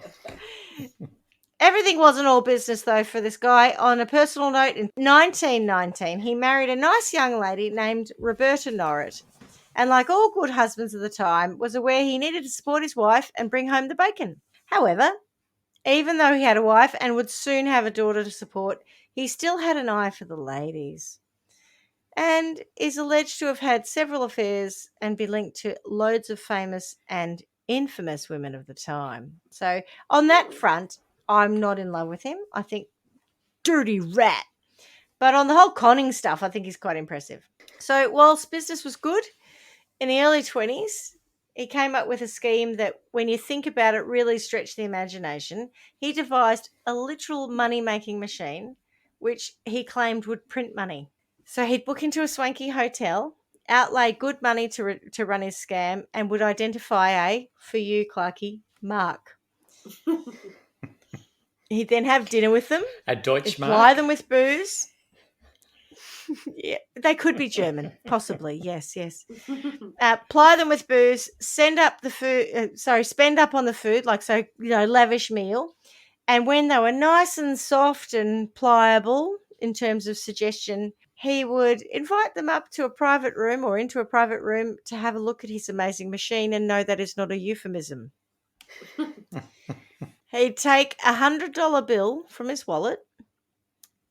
Everything wasn't all business, though, for this guy. On a personal note, in 1919, he married a nice young lady named Roberta Norrit. And like all good husbands of the time, was aware he needed to support his wife and bring home the bacon. However, even though he had a wife and would soon have a daughter to support, he still had an eye for the ladies and is alleged to have had several affairs and be linked to loads of famous and infamous women of the time. So on that front, I'm not in love with him. I think dirty rat. But on the whole conning stuff, I think he's quite impressive. So whilst business was good, in the early 20s, he came up with a scheme that, when you think about it, really stretched the imagination. He devised a literal money-making machine, which he claimed would print money. So he'd book into a swanky hotel, outlay good money to run his scam, and would identify for you, Clarky, mark. He'd then have dinner with them,
A Deutschmark.
ply them with booze. Yeah, they could be German, possibly. Yes. Ply them with booze. Spend up on the food, lavish meal. And when they were nice and soft and pliable in terms of suggestion, he would invite them up to a private room or into a private room to have a look at his amazing machine, and no, that is not a euphemism. He'd take $100 bill from his wallet,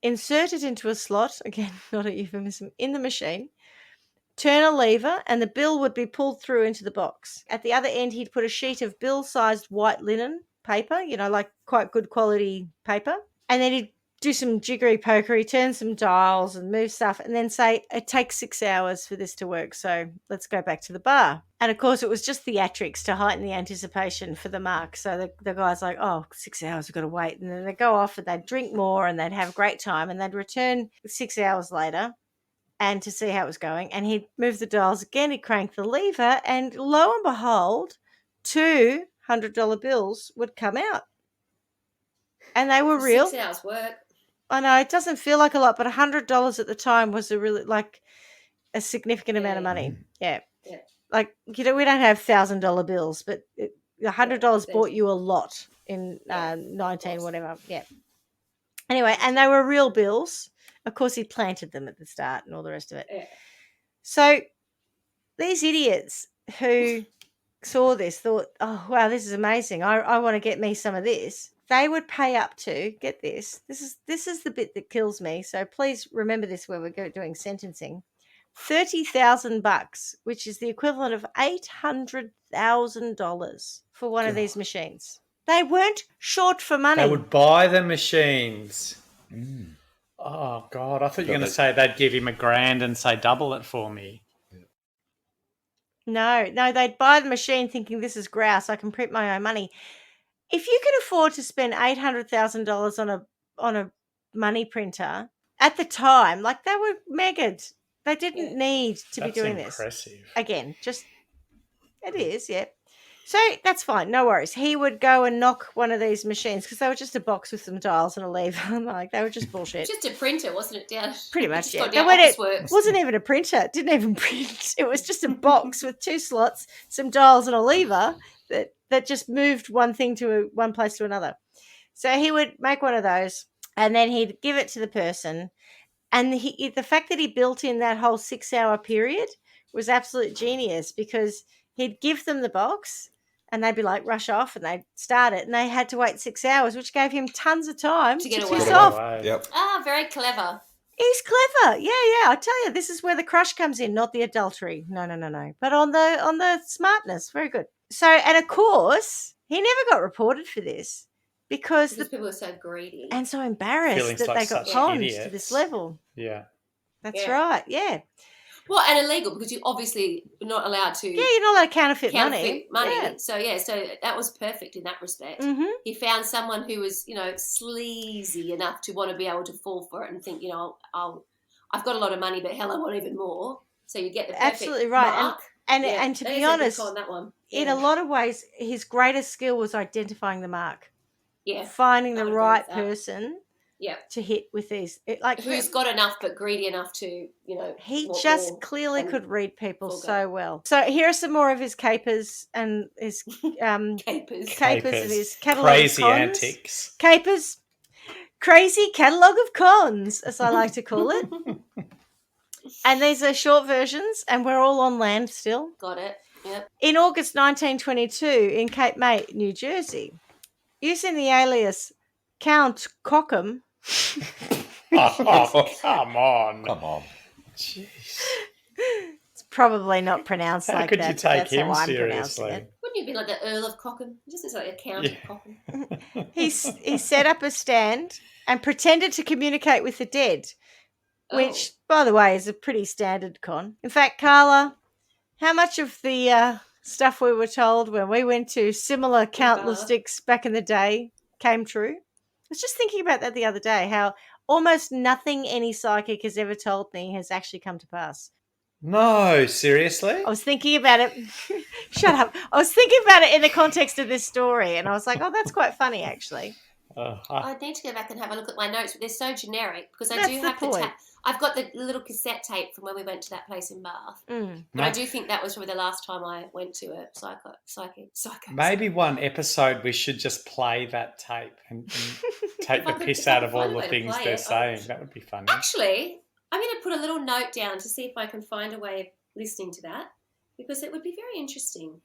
insert it into a slot, again, not a euphemism, in the machine, turn a lever, and the bill would be pulled through into the box. At the other end, he'd put a sheet of bill-sized white linen paper, like quite good quality paper, and then he'd do some jiggery pokery, turn some dials and move stuff, and then say, it takes 6 hours for this to work, so let's go back to the bar. And of course, it was just theatrics to heighten the anticipation for the mark. So the guy's like, 6 hours, we've got to wait. And then they'd go off and they'd drink more and they'd have a great time, and they'd return 6 hours later and to see how it was going. And he'd move the dials again, he'd crank the lever, and lo and behold, $200 bills would come out. And they were real.
6 hours work.
I know, it doesn't feel like a lot, but $100 at the time was a significant amount of money. Yeah. Like, we don't have $1,000 bills, but $100 bought you a lot in 19 whatever. Yeah. Anyway, and they were real bills. Of course, he planted them at the start and all the rest of it.
Yeah.
So these idiots who saw this thought, oh, wow, this is amazing. I want to get me some of this. They would pay up to, get this. This is the bit that kills me. So please remember this when we're doing sentencing. $30,000, which is the equivalent of $800,000 for one of these machines. They weren't short for money.
They would buy the machines. Oh, God. I thought you were going to say they'd give him $1,000 and say double it for me.
No, they'd buy the machine thinking this is grouse. I can print my own money. If you can afford to spend $800,000 on a money printer at the time, like they were megged. They didn't need to be doing this.
That's impressive.
Again, just it is, yeah. So that's fine, no worries. He would go and knock one of these machines because they were just a box with some dials and a lever. Like they were just bullshit.
Just a printer, wasn't it? Down.
Pretty much, yeah.
It
wasn't even a printer. It didn't even print. It was just a box with 2 slots, some dials and a lever that just moved one thing to one place to another. So he would make one of those and then he'd give it to the person. And the fact that he built in that whole 6-hour period was absolute genius because he'd give them the box and they'd be like, rush off, and they'd start it. And they had to wait 6 hours, which gave him tons of time to
get
piss
away.
off.
Yep.
Ah, very clever.
He's clever. Yeah. I tell you, this is where the crush comes in, not the adultery. No. But on the smartness, very good. So, and of course, he never got reported for this. Because
people are so greedy.
And so embarrassed
Feelings
that
like
they got
such
conned
idiots.
to this level.
Yeah.
That's right, yeah.
Well, and illegal because you're obviously not allowed to.
Yeah, you're not allowed to counterfeit money.
Yeah. So that was perfect in that respect.
Mm-hmm.
He found someone who was, sleazy enough to want to be able to fall for it and think, I've got a lot of money, but hell, I want even more. So you get the perfect
absolutely right.
mark.
And to be honest,
on that one.
In a lot of ways, his greatest skill was identifying the mark.
Yeah.
Finding the right person to hit with these.
Who's got enough but greedy enough to,
He just clearly could read people so well. So here are some more of his capers and his capers and his catalogue
crazy
of cons.
antics.
Capers. Crazy catalogue of cons, as I like to call it. And these are short versions, and we're all on land still.
Got it. Yep.
In August 1922, in Cape May, New Jersey, using the alias Count Cockham.
Oh, come on.
Come on.
Jeez.
It's probably not pronounced
How
like
could
that.
you take
That's how
him
I'm
seriously?
pronouncing it.
Wouldn't you be like the Earl of Cockham? He just looks like a Count of Cockham.
He set up a stand and pretended to communicate with the dead, which, by the way, is a pretty standard con. In fact, Carla, how much of the stuff we were told when we went to similar Count Lustigs back in the day came true? I was just thinking about that the other day, how almost nothing any psychic has ever told me has actually come to pass.
No, seriously?
I was thinking about it. Shut up. I was thinking about it in the context of this story, and I was like, oh, that's quite funny, actually.
I need to go back and have a look at my notes, but they're so generic because I
That's
do
the
have
point.
I've got the little cassette tape from when we went to that place in Bath. But I do think that was probably the last time I went to a psycho.
Maybe one episode we should just play that tape and take the piss out of all the things they're saying. That would be funny.
Actually, I'm going to put a little note down to see if I can find a way of listening to that because it would be very interesting.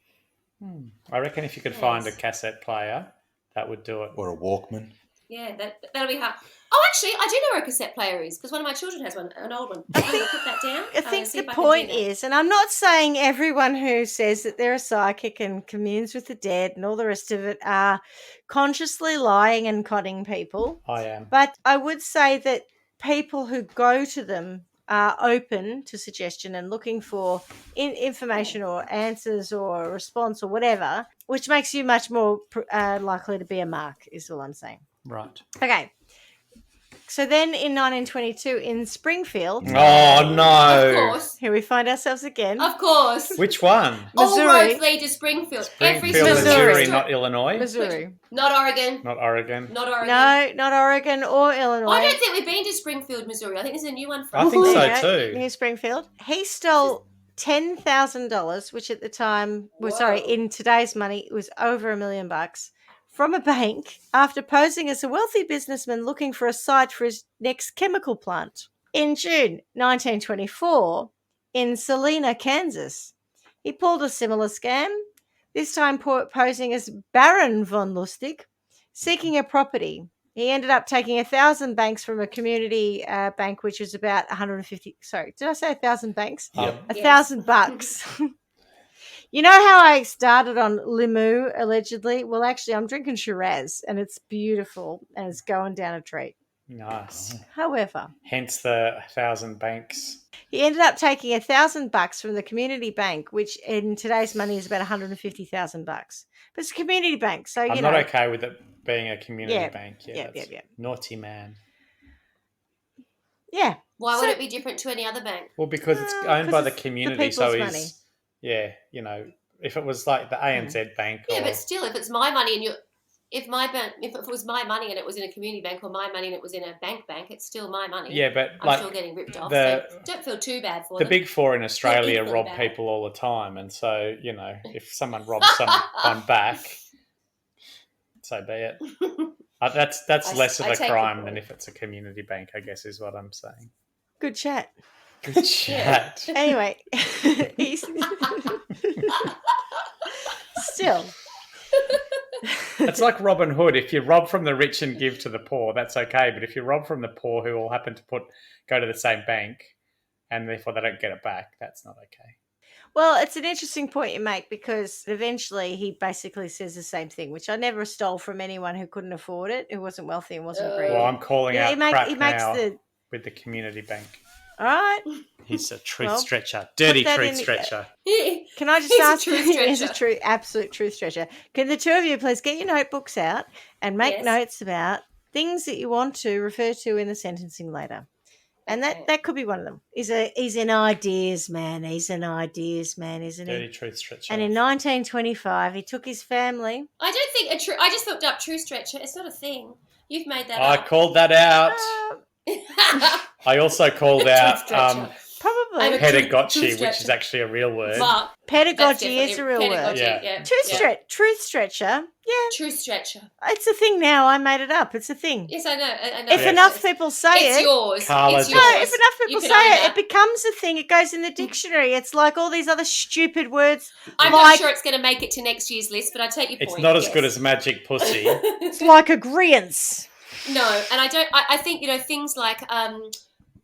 I reckon if you could find a cassette player, that would do it.
Or a Walkman.
Yeah, that'll be hard. Oh, actually, I do know where a cassette player is because one of my children has one, an old one. I'm going to put that down.
I think the point is, and I'm not saying everyone who says that they're a psychic and communes with the dead and all the rest of it are consciously lying and conning people.
I am.
But I would say that people who go to them are open to suggestion and looking for information or answers or a response or whatever, which makes you much more likely to be a mark, is all I'm saying.
Right.
Okay. So then in 1922 in Springfield.
Oh, no.
Of course.
Here we find ourselves again.
Of course.
Which one?
All
Missouri.
roads lead to Springfield.
Springfield, Missouri, not Illinois.
Missouri.
Not Oregon.
Not Oregon.
Not Oregon.
No, not Oregon or Illinois.
I don't think we've been to Springfield, Missouri. I think there's a new one for
I
us.
think so
There you go,
too.
Near Springfield. He stole $10,000, which at the time in today's money, it was over $1 million, from a bank after posing as a wealthy businessman looking for a site for his next chemical plant. In June 1924, in Salina, Kansas, he pulled a similar scam, this time posing as Baron von Lustig, seeking a property. He ended up taking 1,000 banks from a community bank, which was about 150. Sorry, did I say 1,000 banks?
Yep.
1,000 bucks. You know how I started on Limu, allegedly? Well, actually, I'm drinking Shiraz, and it's beautiful, and it's going down a treat.
Nice.
However,
Hence the 1,000 banks.
he ended up taking 1,000 bucks from the community bank, which in today's money is about 150,000 bucks. But it's a community bank, so
I'm
you
not
know.
okay with it being a community
Yeah,
bank.
yeah.
Naughty man.
Yeah.
Why
So-
would it be different to any other bank?
Well, because it's
Well,
owned by
'cause
the
it's the
community, so
people's
he's
money.
yeah, you know, if it was like the ANZ bank,
Yeah,
or,
but still, if it's my money and if it was my money and it was in a community bank, or my money and it was in a bank, it's still my money.
yeah, but
I'm
like
still getting ripped off.
the-
So don't feel too bad for
the
them.
big four in Australia
equally
rob
bad.
people all the time, and so you know, if someone robs someone back, so be it. That's less of
I
a
take your
crime
point.
than if it's a community bank, I guess, is what I'm saying.
Good chat.
Good chat.
Anyway, he's still.
It's like Robin Hood. If you rob from the rich and give to the poor, that's okay. But if you rob from the poor who all happen to go to the same bank and therefore they don't get it back, that's not okay.
Well, it's an interesting point you make because eventually he basically says the same thing, which I never stole from anyone who couldn't afford it, who wasn't wealthy and wasn't greedy.
Well, I'm calling
Yeah,
out crap
he makes
now
the.
with the community bank.
All right.
He's a truth
Well,
stretcher. Dirty
put that
truth
in-
stretcher.
Can I just
He's a
ask
truth
you? He's a
stretcher.
absolute truth stretcher. Can the two of you please get your notebooks out and make
Yes.
notes about things that you want to refer to in the sentencing later? And
Okay.
that could be one of them. He's an ideas man. He's an ideas man, isn't
Dirty
he?
truth stretcher.
And in 1925, he took his family.
I don't think I just looked up true stretcher. It's not a thing. You've made that
I
up.
called that out.
Uh,
I also called
Truth
out
stretcher.
probably.
I'm a
pedagogy,
truth
which is
stretcher.
actually a real word.
Mark, that's
Pedagogy is
definitely
a real word.
pedagogy,
Yeah.
Truth stretcher. Yeah,
Truth stretcher.
it's a thing now. I made it up. It's a thing.
Yes, I know. I know.
If
Yes.
enough people say
It's
it,
yours.
Carla
It's
just-
no,
yours.
if enough
You
people
can
say
own
it,
that.
it becomes a thing. It goes in the dictionary. It's like all these other stupid words.
I'm
like,
not sure it's going to make it to next year's list, but I take your point.
It's not as
yes.
good as magic pussy.
It's like agreeance.
No, and I don't. I think things like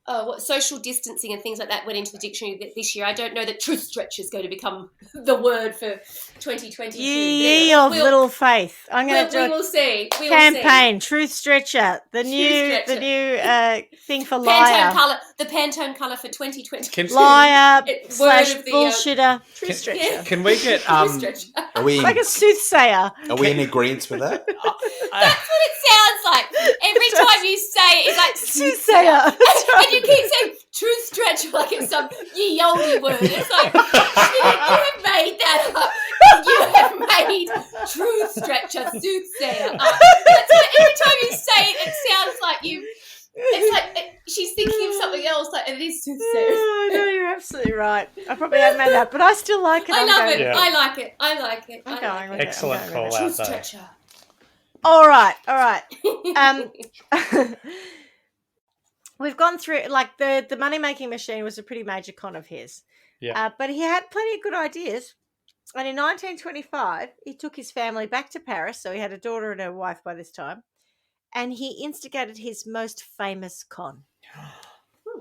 what social distancing and things like that went into the dictionary this year. I don't know that truth stretcher is going to become the word for 2022.
Ye of little faith. I'm going to
We
do
will see.
a
We
campaign. Truth stretcher. The
Truth
new
stretcher.
thing for
Pantone
liar.
color. The Pantone color for 2020.
Can-
Liar
Word
slash
of the,
bullshitter. Truth
Can-
stretcher.
Yeah.
Can we get
Truth stretcher.
Are we
Like a soothsayer.
in agreement with that?
That's what it sounds like. Every
It does.
time you say it, it's like
Soothsayer.
and you keep saying truth stretcher like it's some ye olde word. It's like you have made that up. You have made truth stretcher soothsayer up. That's what, every time you say it, it sounds like you. It's like she's thinking of something else. Like it is soothsayer.
Oh, no, you're absolutely right. I probably have made that, but I still like it.
I
I'm
love
going
it.
with
Yeah.
I like it. I like it.
I'm
I
going
like
with
it.
it.
Excellent
I'm going with
call
it.
out
Truth
though.
stretcher.
All right. We've gone through, like, the money-making machine was a pretty major con of his.
Yeah.
But he had plenty of good ideas. And in 1925, he took his family back to Paris. So he had a daughter and a wife by this time. And he instigated his most famous con.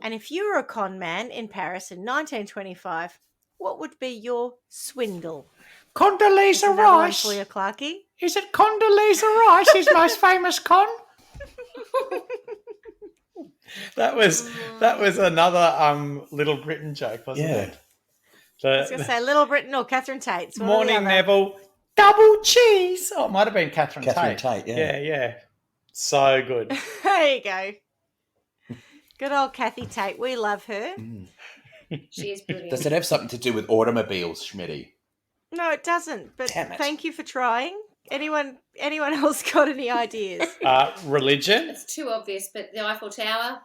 And if you were a con man in Paris in 1925, what would be your swindle?
Condoleezza
Is another one
Rice.
for you, Clarky?
Is it Condoleezza Rice, his most famous con? That was another Little Britain joke, wasn't
Yeah.
it?
I was going to say Little Britain or Catherine Tate's. one or the
Morning,
other.
Neville. Double cheese. Oh, it might have been Catherine
Catherine
Tate.
Tate, yeah.
Yeah. So good.
There you go. Good old Kathy Tate. We love her.
She is brilliant.
Does it have something to do with automobiles, Schmidty?
No, it doesn't. But
Damn it.
thank you for trying. Anyone else got any ideas?
Religion.
It's too obvious, but the Eiffel Tower,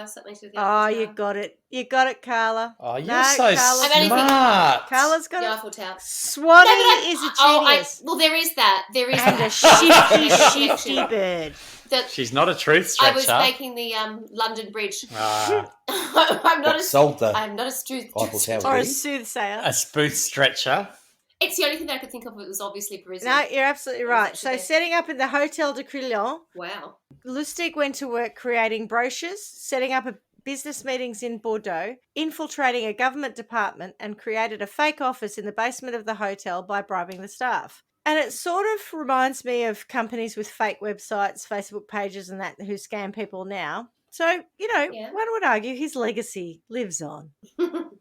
something to do with the
Oh,
Eiffel
you
Tower.
got it. You got it, Carla.
Oh, you're
No,
so
Carla's-
I'm only thinking-
smart.
Carla's got
The
it.
Eiffel Tower.
Swanee
No, but
is a
well,
genius.
there is that. There is
And
that.
a shifty,
Connection.
shifty bird.
She's not a truth
I was
stretcher.
making the London Bridge.
Ah,
I'm not
sold the
I'm not a truth
Eiffel
stretcher.
Tower.
Or a
Really?
soothsayer.
a spoof stretcher.
It's the only thing that I could think of. It was obviously Parisian.
No, you're absolutely
was
right.
actually
So
there.
setting up in the Hotel de Crillon,
Wow.
Lustig went to work creating brochures, setting up business meetings in Bordeaux, infiltrating a government department, and created a fake office in the basement of the hotel by bribing the staff. And it sort of reminds me of companies with fake websites, Facebook pages, and that who scam people now. So,
Yeah.
one would argue his legacy lives on.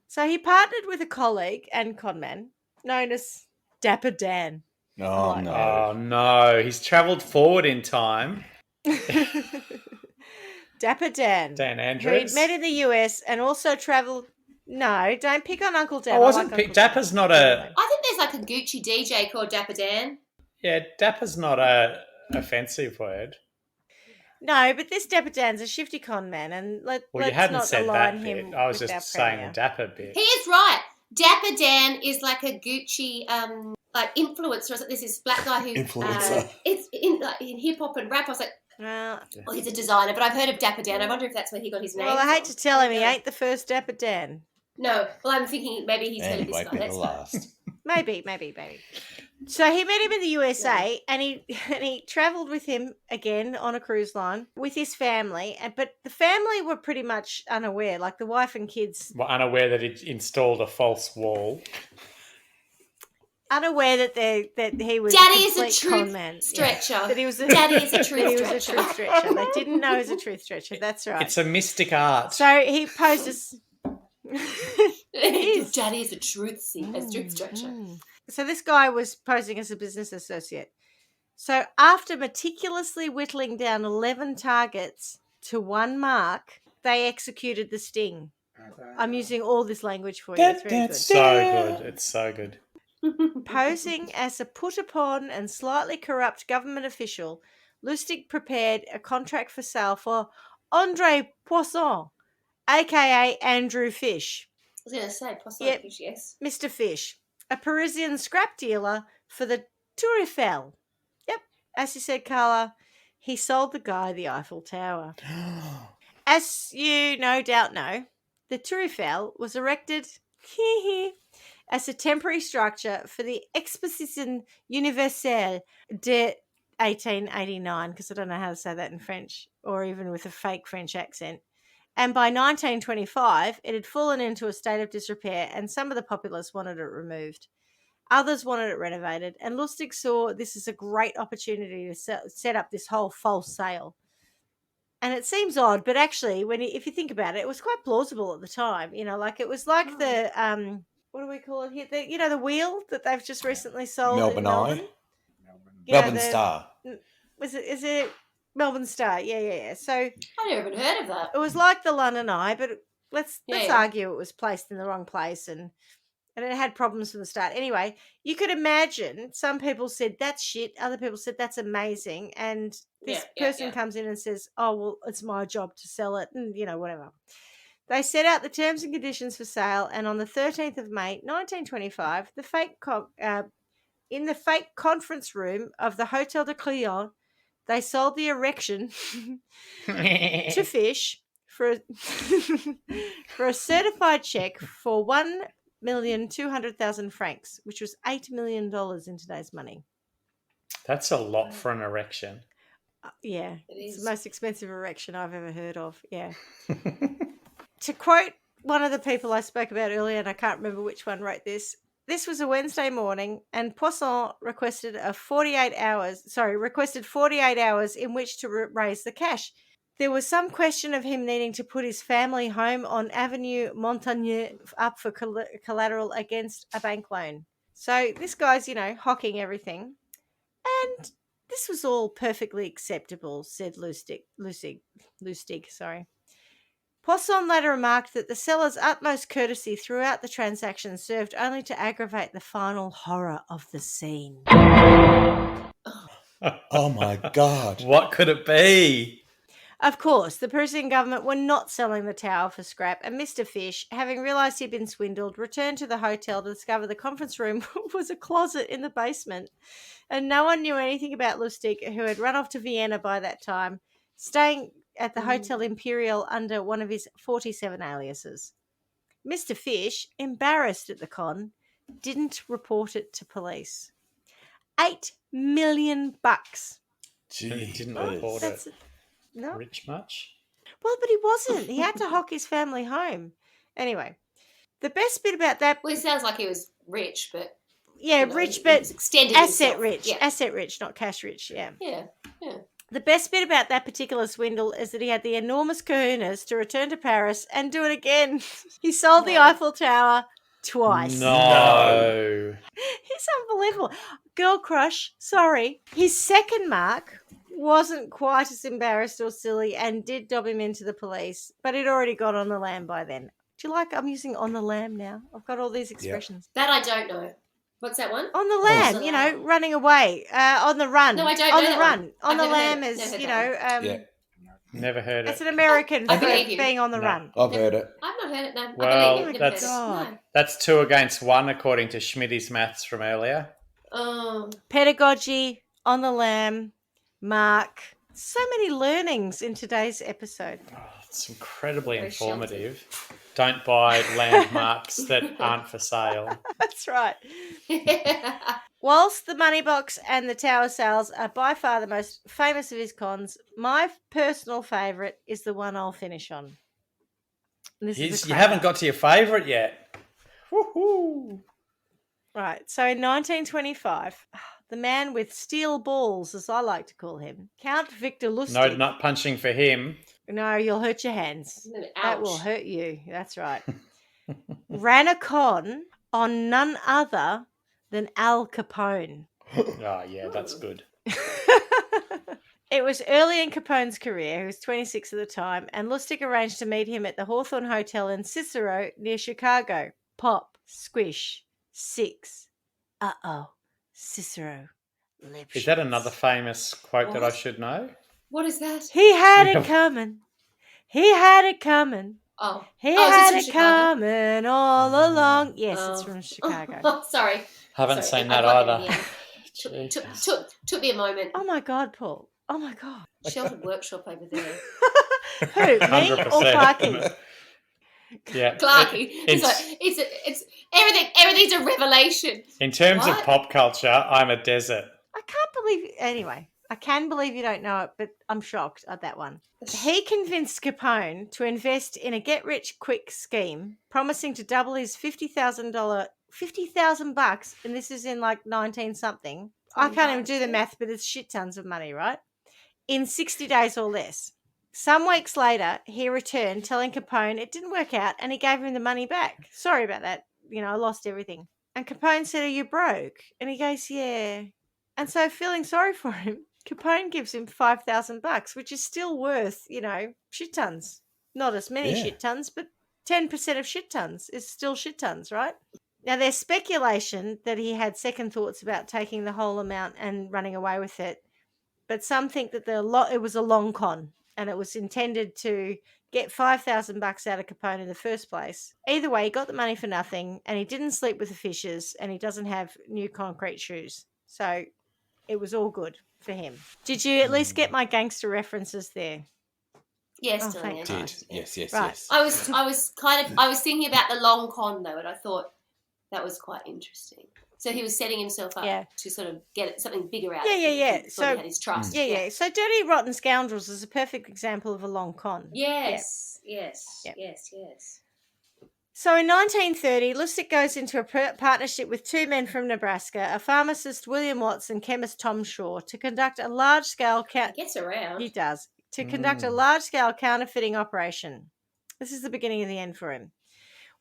So he partnered with a colleague and conman known as Dapper Dan.
Oh,
Like-
no.
Oh no, he's travelled forward in time.
Dapper Dan.
Dan
Who
Andrews.
he'd met in the US and also travelled. No, don't pick on Uncle Dan.
I wasn't.
like Uncle Dan.
Dapper's not a.
I think there's like a Gucci DJ called Dapper Dan.
Yeah, Dapper's not a offensive word.
No, but this Dapper Dan's a shifty con man, and
Well,
let's
you hadn't
not
said
align
that
him
bit. I was
with
just
our
saying
premier.
the Dapper bit.
He is right. Dapper Dan is like a Gucci like influencer. Or something. There's this black guy who
Influencer.
it's in hip hop and rap. I was like,
Well,
he's a designer, but I've heard of Dapper Dan. I wonder if that's where he got his name.
well, I hate
from.
to tell him he
Yeah.
ain't the first Dapper Dan.
No, well, I'm thinking maybe he's heard of
Anyway,
this guy.
be the
That's
last.
Maybe. So he met him in the USA, and he travelled with him again on a cruise line with his family. But the family were pretty much unaware, like the wife and kids,
Were unaware that he installed a false wall.
unaware that he was
Daddy
a
is a
complete
truth
con man.
stretcher.
Yeah. That he was a,
Daddy is a
that
truth
he was a
stretcher.
truth stretcher. They didn't know he was a truth stretcher. That's right.
It's a mystic art.
So he posed as.
Daddy is a truth stretcher.
So this guy was posing as a business associate. So after meticulously whittling down 11 targets to one mark, they executed the sting. I'm using all this language for you. It's very good.
So good. It's so good.
Posing as a put-upon and slightly corrupt government official, Lustig prepared a contract for sale for Andre Poisson, a.k.a. Andrew Fish.
I was going to say, Poisson
Yep.
Fish, yes.
Mr. Fish, a Parisian scrap dealer for the Tour Eiffel. Yep, as you said, Carla, he sold the guy the Eiffel Tower. As you no doubt know, the Tour Eiffel was erected as a temporary structure for the Exposition Universelle de 1889, because I don't know how to say that in French, or even with a fake French accent. And by 1925, it had fallen into a state of disrepair, and some of the populace wanted it removed. Others wanted it renovated, and Lustig saw this as a great opportunity to set up this whole false sale. And it seems odd, but actually, if you think about it, it was quite plausible at the time. Like it was like the what do we call it here? The wheel that they've just recently sold
Melbourne
in Melbourne.
Eye.
You know,
Melbourne Star.
Is it Melbourne Star? Yeah. So
I never even heard of that.
it was like the London Eye, but let's
Yeah.
argue it was placed in the wrong place and it had problems from the start. Anyway, you could imagine some people said that's shit, other people said that's amazing, and this person comes in and says, "Oh well, it's my job to sell it," and whatever. They set out the terms and conditions for sale, and on the 13th of May, 1925, in the fake conference room of the Hotel de Crillon, they sold the erection to Fish for a certified check for 1,200,000 francs, which was $8 million in today's money.
That's a lot for an erection.
Yeah,
It
it's
is.
the most expensive erection I've ever heard of. Yeah. To quote one of the people I spoke about earlier, and I can't remember which one wrote this. This was a Wednesday morning, and Poisson requested 48 hours in which to raise the cash. There was some question of him needing to put his family home on Avenue Montagnier up for collateral against a bank loan. So this guy's, hocking everything. And this was all perfectly acceptable, said Lustig. Poisson later remarked that the seller's utmost courtesy throughout the transaction served only to aggravate the final horror of the scene.
Oh my God.
What could it be?
Of course, the Parisian government were not selling the tower for scrap, and Mr. Fish, having realised he'd been swindled, returned to the hotel to discover the conference room was a closet in the basement. And no one knew anything about Lustig, who had run off to Vienna by that time, staying at the Hotel Imperial under one of his 47 aliases. Mr. Fish, embarrassed at the con, didn't report it to police. $8 million.
He didn't
Jeez.
report
That's
it.
no.
Rich much?
Well, but he wasn't. He had to hock his family home. Anyway, the best bit about that,
Well, it sounds like he was rich, but
yeah,
you know,
rich,
he
but
was extended
asset
himself.
rich.
Yeah.
Asset rich, not cash rich, yeah.
Yeah.
The best bit about that particular swindle is that he had the enormous kahunas to return to Paris and do it again. He sold the
No.
Eiffel Tower twice.
No.
He's unbelievable. Girl crush, sorry. His second mark wasn't quite as embarrassed or silly and did dob him into the police, but he'd already got on the lam by then. Do you like I'm using on the lam now? I've got all these expressions.
That I don't know. What's that one?
On the
What's
lam,
the
you know,
lam?
running away. On the run.
No, I don't
On
know
the
that
run.
one.
On
I've
the
never heard
lam
it.
is,
Never heard
you
that
know,
Yeah,
Never heard
it's
it.
an American
I
for
believe you.
being on the
No.
run.
I've heard it.
I've not heard it. No,
Well,
I believe you. Never
that's-
heard it. No.
That's 2 against 1, according to Schmidty's maths from earlier.
Pedagogy, on the lam, mark. So many learnings in today's episode.
Oh, it's incredibly
Very
informative. Don't buy landmarks that aren't for sale.
That's right. Whilst the money box and the tower sales are by far the most famous of his cons, my personal favourite is the one I'll finish on. And this is a
You
cracker.
haven't got to your favourite yet. Woohoo!
Right, so in 1925, the man with steel balls, as I like to call him, Count Victor Lustig.
No nut punching for him.
No, you'll hurt your hands.
Ouch.
That will hurt you. That's right. Ran a con on none other than Al Capone.
Oh, yeah, that's good.
It was early in Capone's career. He was 26 at the time, and Lustig arranged to meet him at the Hawthorne Hotel in Cicero near Chicago. Pop, squish, 6. Uh-oh, Cicero.
Is that another famous quote that I
What?
should know?
What is that?
He had
Yeah.
it coming. He had it coming.
Oh.
He
Oh, is
had
this
it
from Chicago?
coming all along. Yes, it's
Oh.
from Chicago.
Oh, sorry.
Haven't
Sorry,
seen
I
that
got it in
either.
the end.
Jesus.
Took me a moment.
Oh my God, Paul. Oh my God.
Sheltered workshop over there.
Who, me or
100%.
Clarky?
Yeah.
Clarky.
It's-
It's everything. Everything's a revelation.
In terms of
What?
pop culture, I'm a desert.
I can't believe. Anyway, I can believe you don't know it, but I'm shocked at that one. He convinced Capone to invest in a get-rich-quick scheme, promising to double his $50,000, $50,000, and this is in like 19-something. I can't even do the math, but it's shit tons of money, right? In 60 days or less. Some weeks later, he returned, telling Capone it didn't work out, and he gave him the money back. Sorry about that. You know, I lost everything. And Capone said, "Are you broke?" And he goes, "Yeah." And so, feeling sorry for him, Capone gives him $5,000, which is still worth, you know, shit tons. Not as many
Yeah.
shit tons, but 10% of shit tons is still shit tons, right? Now, there's speculation that he had second thoughts about taking the whole amount and running away with it, but some think that it was a long con and it was intended to get $5,000 out of Capone in the first place. Either way, he got the money for nothing, and he didn't sleep with the fishes, and he doesn't have new concrete shoes. So it was all good for him. Did you at least get my gangster references there?
Yes,
Oh,
still
thank
am.
Did. Yes, yes,
Right.
yes.
I was thinking about the long con though, and I thought that was quite interesting. So he was setting himself up
Yeah.
to sort of get something bigger out.
Yeah,
of
yeah,
it.
yeah.
He thought
So-
he had his trust.
Yeah. So Dirty Rotten Scoundrels is a perfect example of a long con.
Yes, yes,
Yep.
yes.
So in 1930, Lustig goes into a partnership with 2 men from Nebraska, a pharmacist, William Watts, and chemist Tom Shaw, to conduct a large-scale
He gets around.
He does. To conduct a large-scale counterfeiting operation. This is the beginning of the end for him.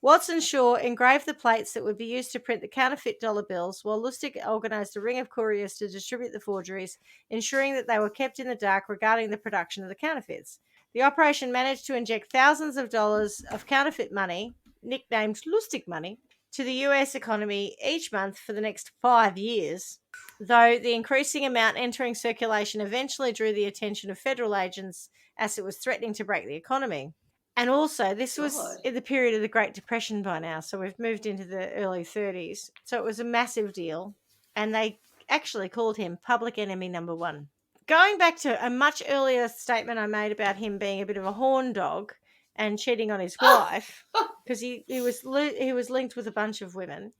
Watts and Shaw engraved the plates that would be used to print the counterfeit dollar bills, while Lustig organised a ring of couriers to distribute the forgeries, ensuring that they were kept in the dark regarding the production of the counterfeits. The operation managed to inject thousands of dollars of counterfeit money, nicknamed Lustig money, to the US economy each month for the next 5 years, though the increasing amount entering circulation eventually drew the attention of federal agents as it was threatening to break the economy. And also, this was
God.
in the period of the Great Depression by now, so we've moved into the early 30s. So it was a massive deal, and they actually called him public enemy number one. Going back to a much earlier statement I made about him being a bit of a horn dog and cheating on his wife, because he was linked with a bunch of women.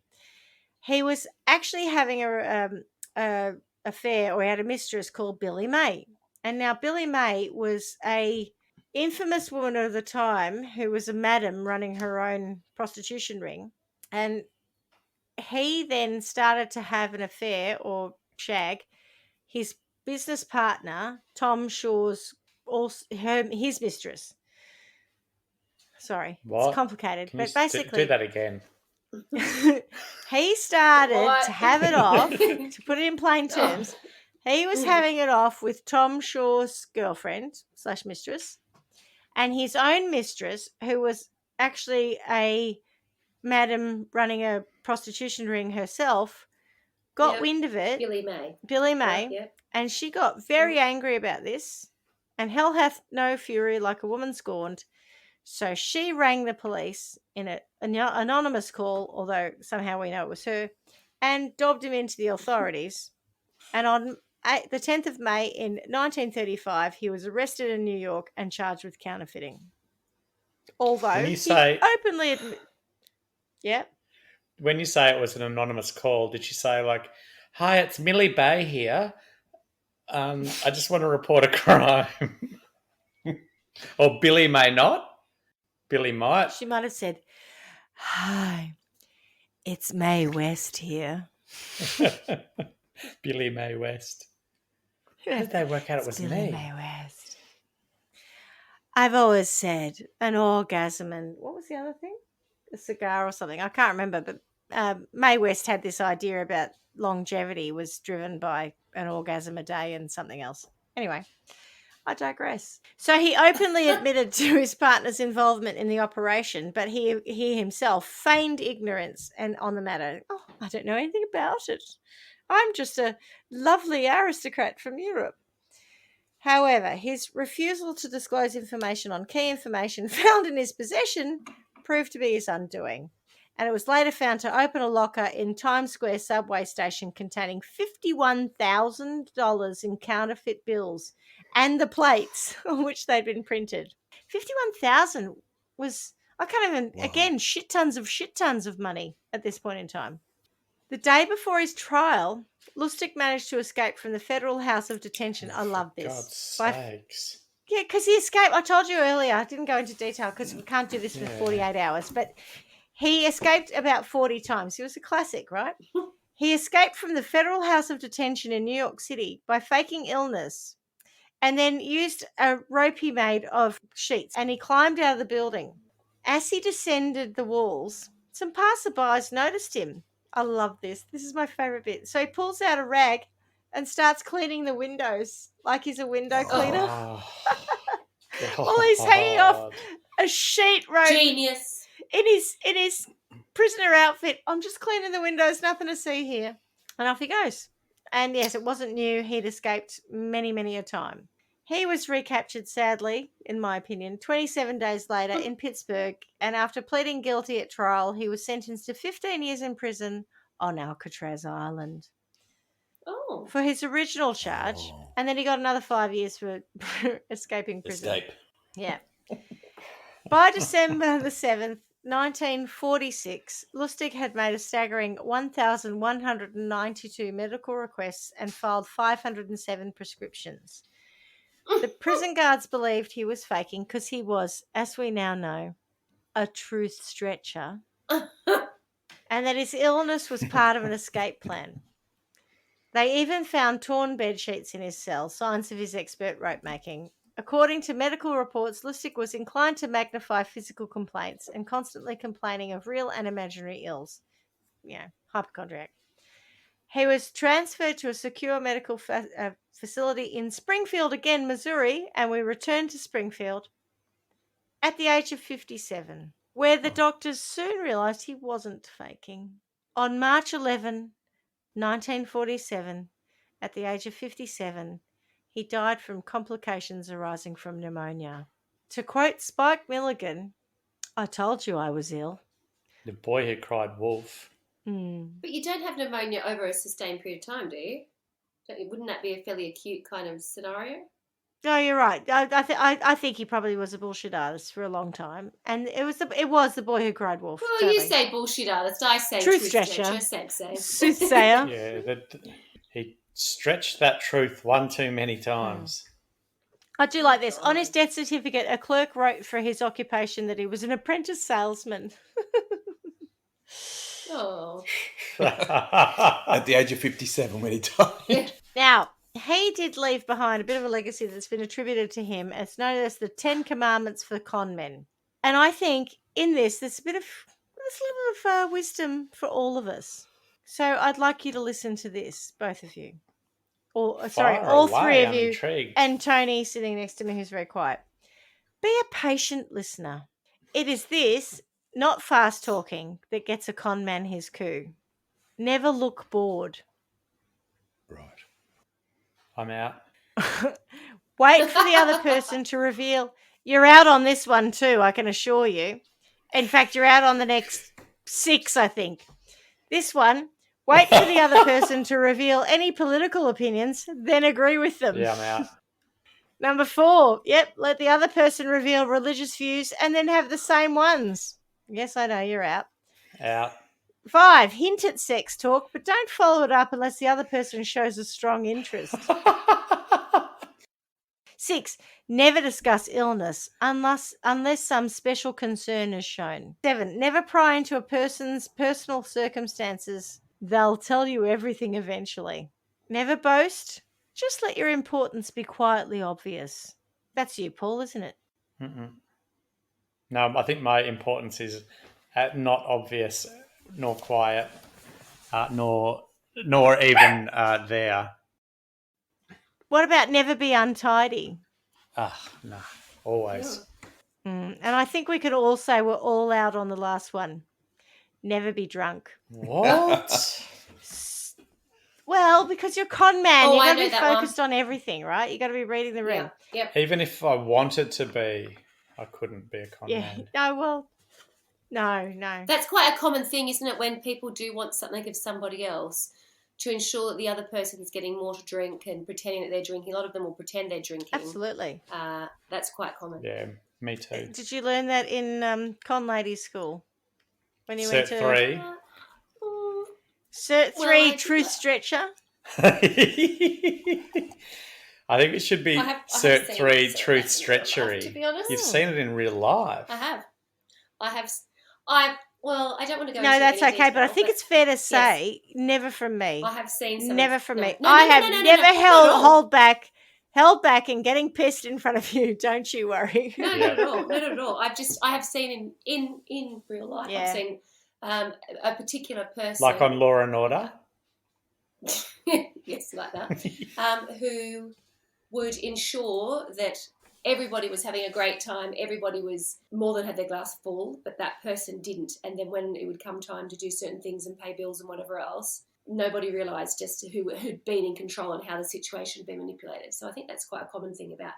He was actually having a affair, or he had a mistress called Billy May. And now Billy May was a infamous woman of the time who was a madam running her own prostitution ring. And he then started to have an affair or shag his business partner, Tom Shaw's, his mistress. Sorry,
What?
it's complicated,
Can you
but basically
do that again.
he started
What?
to have it off, to put it in plain terms, he was having it off with Tom Shaw's girlfriend / mistress and his own mistress, who was actually a madam running a prostitution ring herself, got
Yep.
wind of it,
Billy May.
May,
Yep.
and she got very angry about this, and hell hath no fury like a woman scorned. So she rang the police in an anonymous call, although somehow we know it was her, and dobbed him into the authorities. And on the 10th of May in 1935, he was arrested in New York and charged with counterfeiting. Although
When you
he
say-
openly admitted... Yeah.
When you say it was an anonymous call, did she say like, "Hi, it's Millie Bay here. I just want to report a crime," or Billy may not? Billy might.
She might have said, "Hi, it's Mae West here."
Billy Mae West. How did they work out it was
Billy
me?
Mae West. I've always said an orgasm and what was the other thing? A cigar or something. I can't remember, but Mae West had this idea about longevity was driven by an orgasm a day and something else. Anyway, I digress. So he openly admitted to his partner's involvement in the operation, but he himself feigned ignorance and on the matter. "Oh, I don't know anything about it. I'm just a lovely aristocrat from Europe." However, his refusal to disclose information on key information found in his possession proved to be his undoing. And it was later found to open a locker in Times Square subway station containing $51,000 in counterfeit bills and the plates on which they'd been printed. 51,000 was, I can't even, again, shit tons of money at this point in time. The day before his trial, Lustig managed to escape from the federal house of detention. I love this.
God's sakes.
Yeah, because he escaped. I told you earlier, I didn't go into detail because we can't do this for 48 hours, but he escaped about 40 times. He was a classic, right? He escaped from the federal house of detention in New York City by faking illness and then used a rope he made of sheets, and he climbed out of the building. As he descended the walls, some passerbys noticed him. I love this. This is my favorite bit. So he pulls out a rag and starts cleaning the windows like he's a window cleaner. While he's hanging off a sheet rope
Genius.
in his prisoner outfit. "I'm just cleaning the windows, nothing to see here." And off he goes. And yes, it wasn't new. He'd escaped many, many a time. He was recaptured, sadly, in my opinion, 27 days later in Pittsburgh, and after pleading guilty at trial, he was sentenced to 15 years in prison on Alcatraz Island
Oh.
for his original charge, and then he got another 5 years for escaping prison.
Escape.
Yeah. By December the 7th, 1946, Lustig had made a staggering 1,192 medical requests and filed 507 prescriptions. The prison guards believed he was faking because he was, as we now know, a truth stretcher, and that his illness was part of an escape plan. They even found torn bed sheets in his cell, signs of his expert rope making. According to medical reports, Lustig was inclined to magnify physical complaints and constantly complaining of real and imaginary ills. Hypochondriac. He was transferred to a secure medical facility in Springfield, again, Missouri, and we returned to Springfield at the age of 57. where the doctors soon realised he wasn't faking. On March 11, 1947, at the age of 57, he died from complications arising from pneumonia. To quote Spike Milligan, "I told you I was ill."
The boy who cried wolf.
But you don't have pneumonia over a sustained period of time, do you? Wouldn't that be a fairly acute kind of scenario?
No, you're right. I think he probably was a bullshit artist for a long time, and it was the boy who cried wolf.
Well,
totally.
you say bullshit artist, I say
Truth
truth
stretcher.
stretcher, same.
Soothsayer.
Yeah, he stretched that truth one too many times.
I do like this. On his death certificate, a clerk wrote for his occupation that he was an apprentice salesman.
Oh.
At the age of 57 when he died.
Now, he did leave behind a bit of a legacy that's been attributed to him. It's known as the 10 Commandments for con men. And I think in this, there's a little bit of wisdom for all of us. So I'd like you to listen to this, both of you. All three of you.
Intrigued.
And Tony sitting next to me who's very quiet. Be a patient listener. It is this, not fast talking, that gets a con man his coup. Never look bored.
Right.
I'm out.
Wait for the other person to reveal. You're out on this one too, I can assure you. In fact, you're out on the next 6, I think. This one, wait for the other person to reveal any political opinions, then agree with them.
Yeah, I'm out.
Number 4, let the other person reveal religious views and then have the same ones. Yes, I know, you're out.
Out.
5, hint at sex talk, but don't follow it up unless the other person shows a strong interest. 6, never discuss illness unless some special concern is shown. 7, never pry into a person's personal circumstances. They'll tell you everything eventually. Never boast. Just let your importance be quietly obvious. That's you, Paul, isn't it?
Mm-mm. No, I think my importance is not obvious, nor quiet, nor even there.
What about never be untidy?
No, always.
And I think we could all say we're all out on the last one. Never be drunk.
What?
Well, because you're con man,
Oh,
you've
I
got to
know
be
that one.
focused on everything, right? You got to be reading the room.
Yep.
Even if I wanted to be, I couldn't be a con
Yeah.
man.
No.
That's quite a common thing, isn't it, when people do want something of somebody else to ensure that the other person is getting more to drink and pretending that they're drinking. A lot of them will pretend they're drinking.
Absolutely.
That's quite common.
Yeah, me too.
Did you learn that in con ladies school? When you went
Cert
to
3.
Cert 3
Well, I
truth
did
stretcher?
I think it should be
I have
Cert
seen
3
it,
truth
so that's in real life,
stretchery.
to be honest.
You've seen it in real life.
I have. Well, I don't want to go
No,
into
that's
any
okay, but I
detail,
think it's fair to say never from me.
I have seen some.
Never from me.
No,
I
no,
have
no, no,
never
no, not at all.
held back and getting pissed in front of you. Don't you worry.
No,
Yeah.
not at all. Not at all. I have seen in real life.
Yeah.
I've seen a particular person,
Like on Law and Order.
yes, like that, who would ensure that everybody was having a great time, everybody was more than had their glass full, but that person didn't. And then when it would come time to do certain things and pay bills and whatever else, nobody realised just who had been in control and how the situation had been manipulated. So I think that's quite a common thing about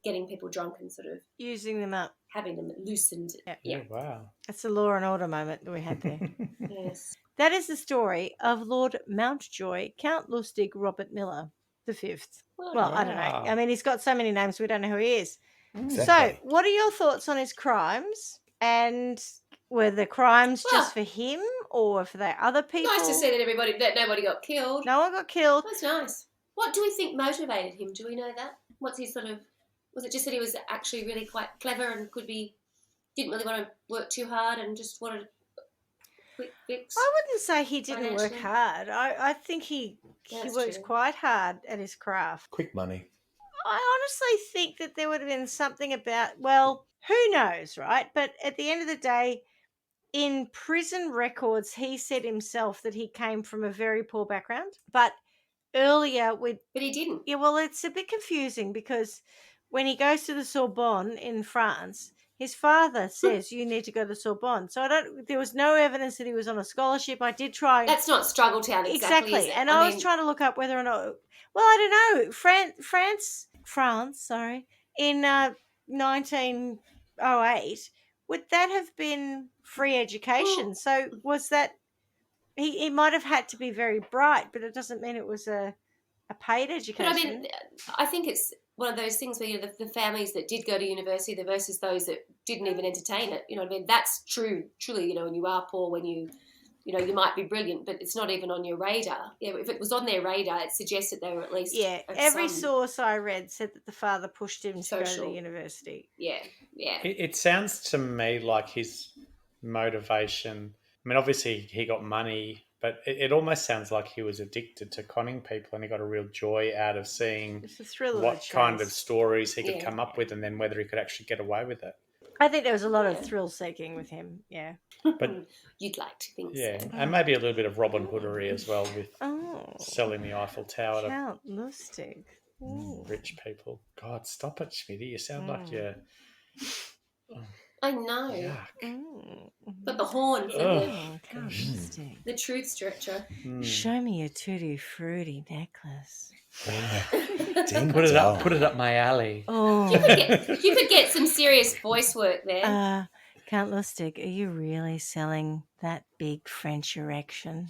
getting people drunk and sort of
Using them up.
having them loosened.
Yeah, wow.
That's a Law and Order moment that we had there.
Yes.
That is the story of Lord Mountjoy, Count Lustig Robert Miller the Fifth. Well, I don't know.
Wow.
I mean, he's got so many names we don't know who he is.
Exactly.
So, what are your thoughts on his crimes? And were the crimes just for him or for the other people?
Nice to see that nobody got killed.
No one got killed.
That's nice. What do we think motivated him? Do we know that? What's his sort of? Was it just that he was actually really quite clever and didn't really want to work too hard and just wanted a quick fix?
I wouldn't say he didn't work
Financially.
hard. I think he
That's
works
true.
quite hard at his craft.
Quick money.
I honestly think that there would have been something about, well, who knows, right? But at the end of the day, in prison records, he said himself that he came from a very poor background. But earlier,
But he didn't.
well, it's a bit confusing because when he goes to the Sorbonne in France, His father says you need to go to Sorbonne. So there was no evidence that he was on a scholarship. I did try.
That's not Struggle Town exactly. Is it?
And I was trying to look up whether or not, well, I don't know. France, sorry, in 1908, would that have been free education? So was that, he might have had to be very bright, but it doesn't mean it was a paid education.
But I mean, I think it's one of those things where, you know, the families that did go to university versus those that didn't even entertain it. You know what I mean? That's true, truly, you know, when you are poor, when you know, you might be brilliant, but it's not even on your radar. Yeah, if it was on their radar, it suggests that they were at least...
Yeah, every source I read said that the father pushed him to go to the university.
Yeah.
It sounds to me like his motivation... I mean, obviously he got money, but it almost sounds like he was addicted to conning people, and he got a real joy out of seeing what kind of stories he could come up with, and then whether he could actually get away with it.
I think there was a lot of thrill seeking with him, yeah.
But
you'd like to think
so.
So.
And maybe a little bit of Robin Hoodery as well with selling the Eiffel Tower to
Count Lustig.
Rich people. God, stop it, Schmidty. You sound like you're...
I know. But the horn for the truth stretcher.
Show me your tutti frutti necklace.
Put it up my alley.
Oh,
you could get some serious voice work there.
Count Lustig, are you really selling that big French erection?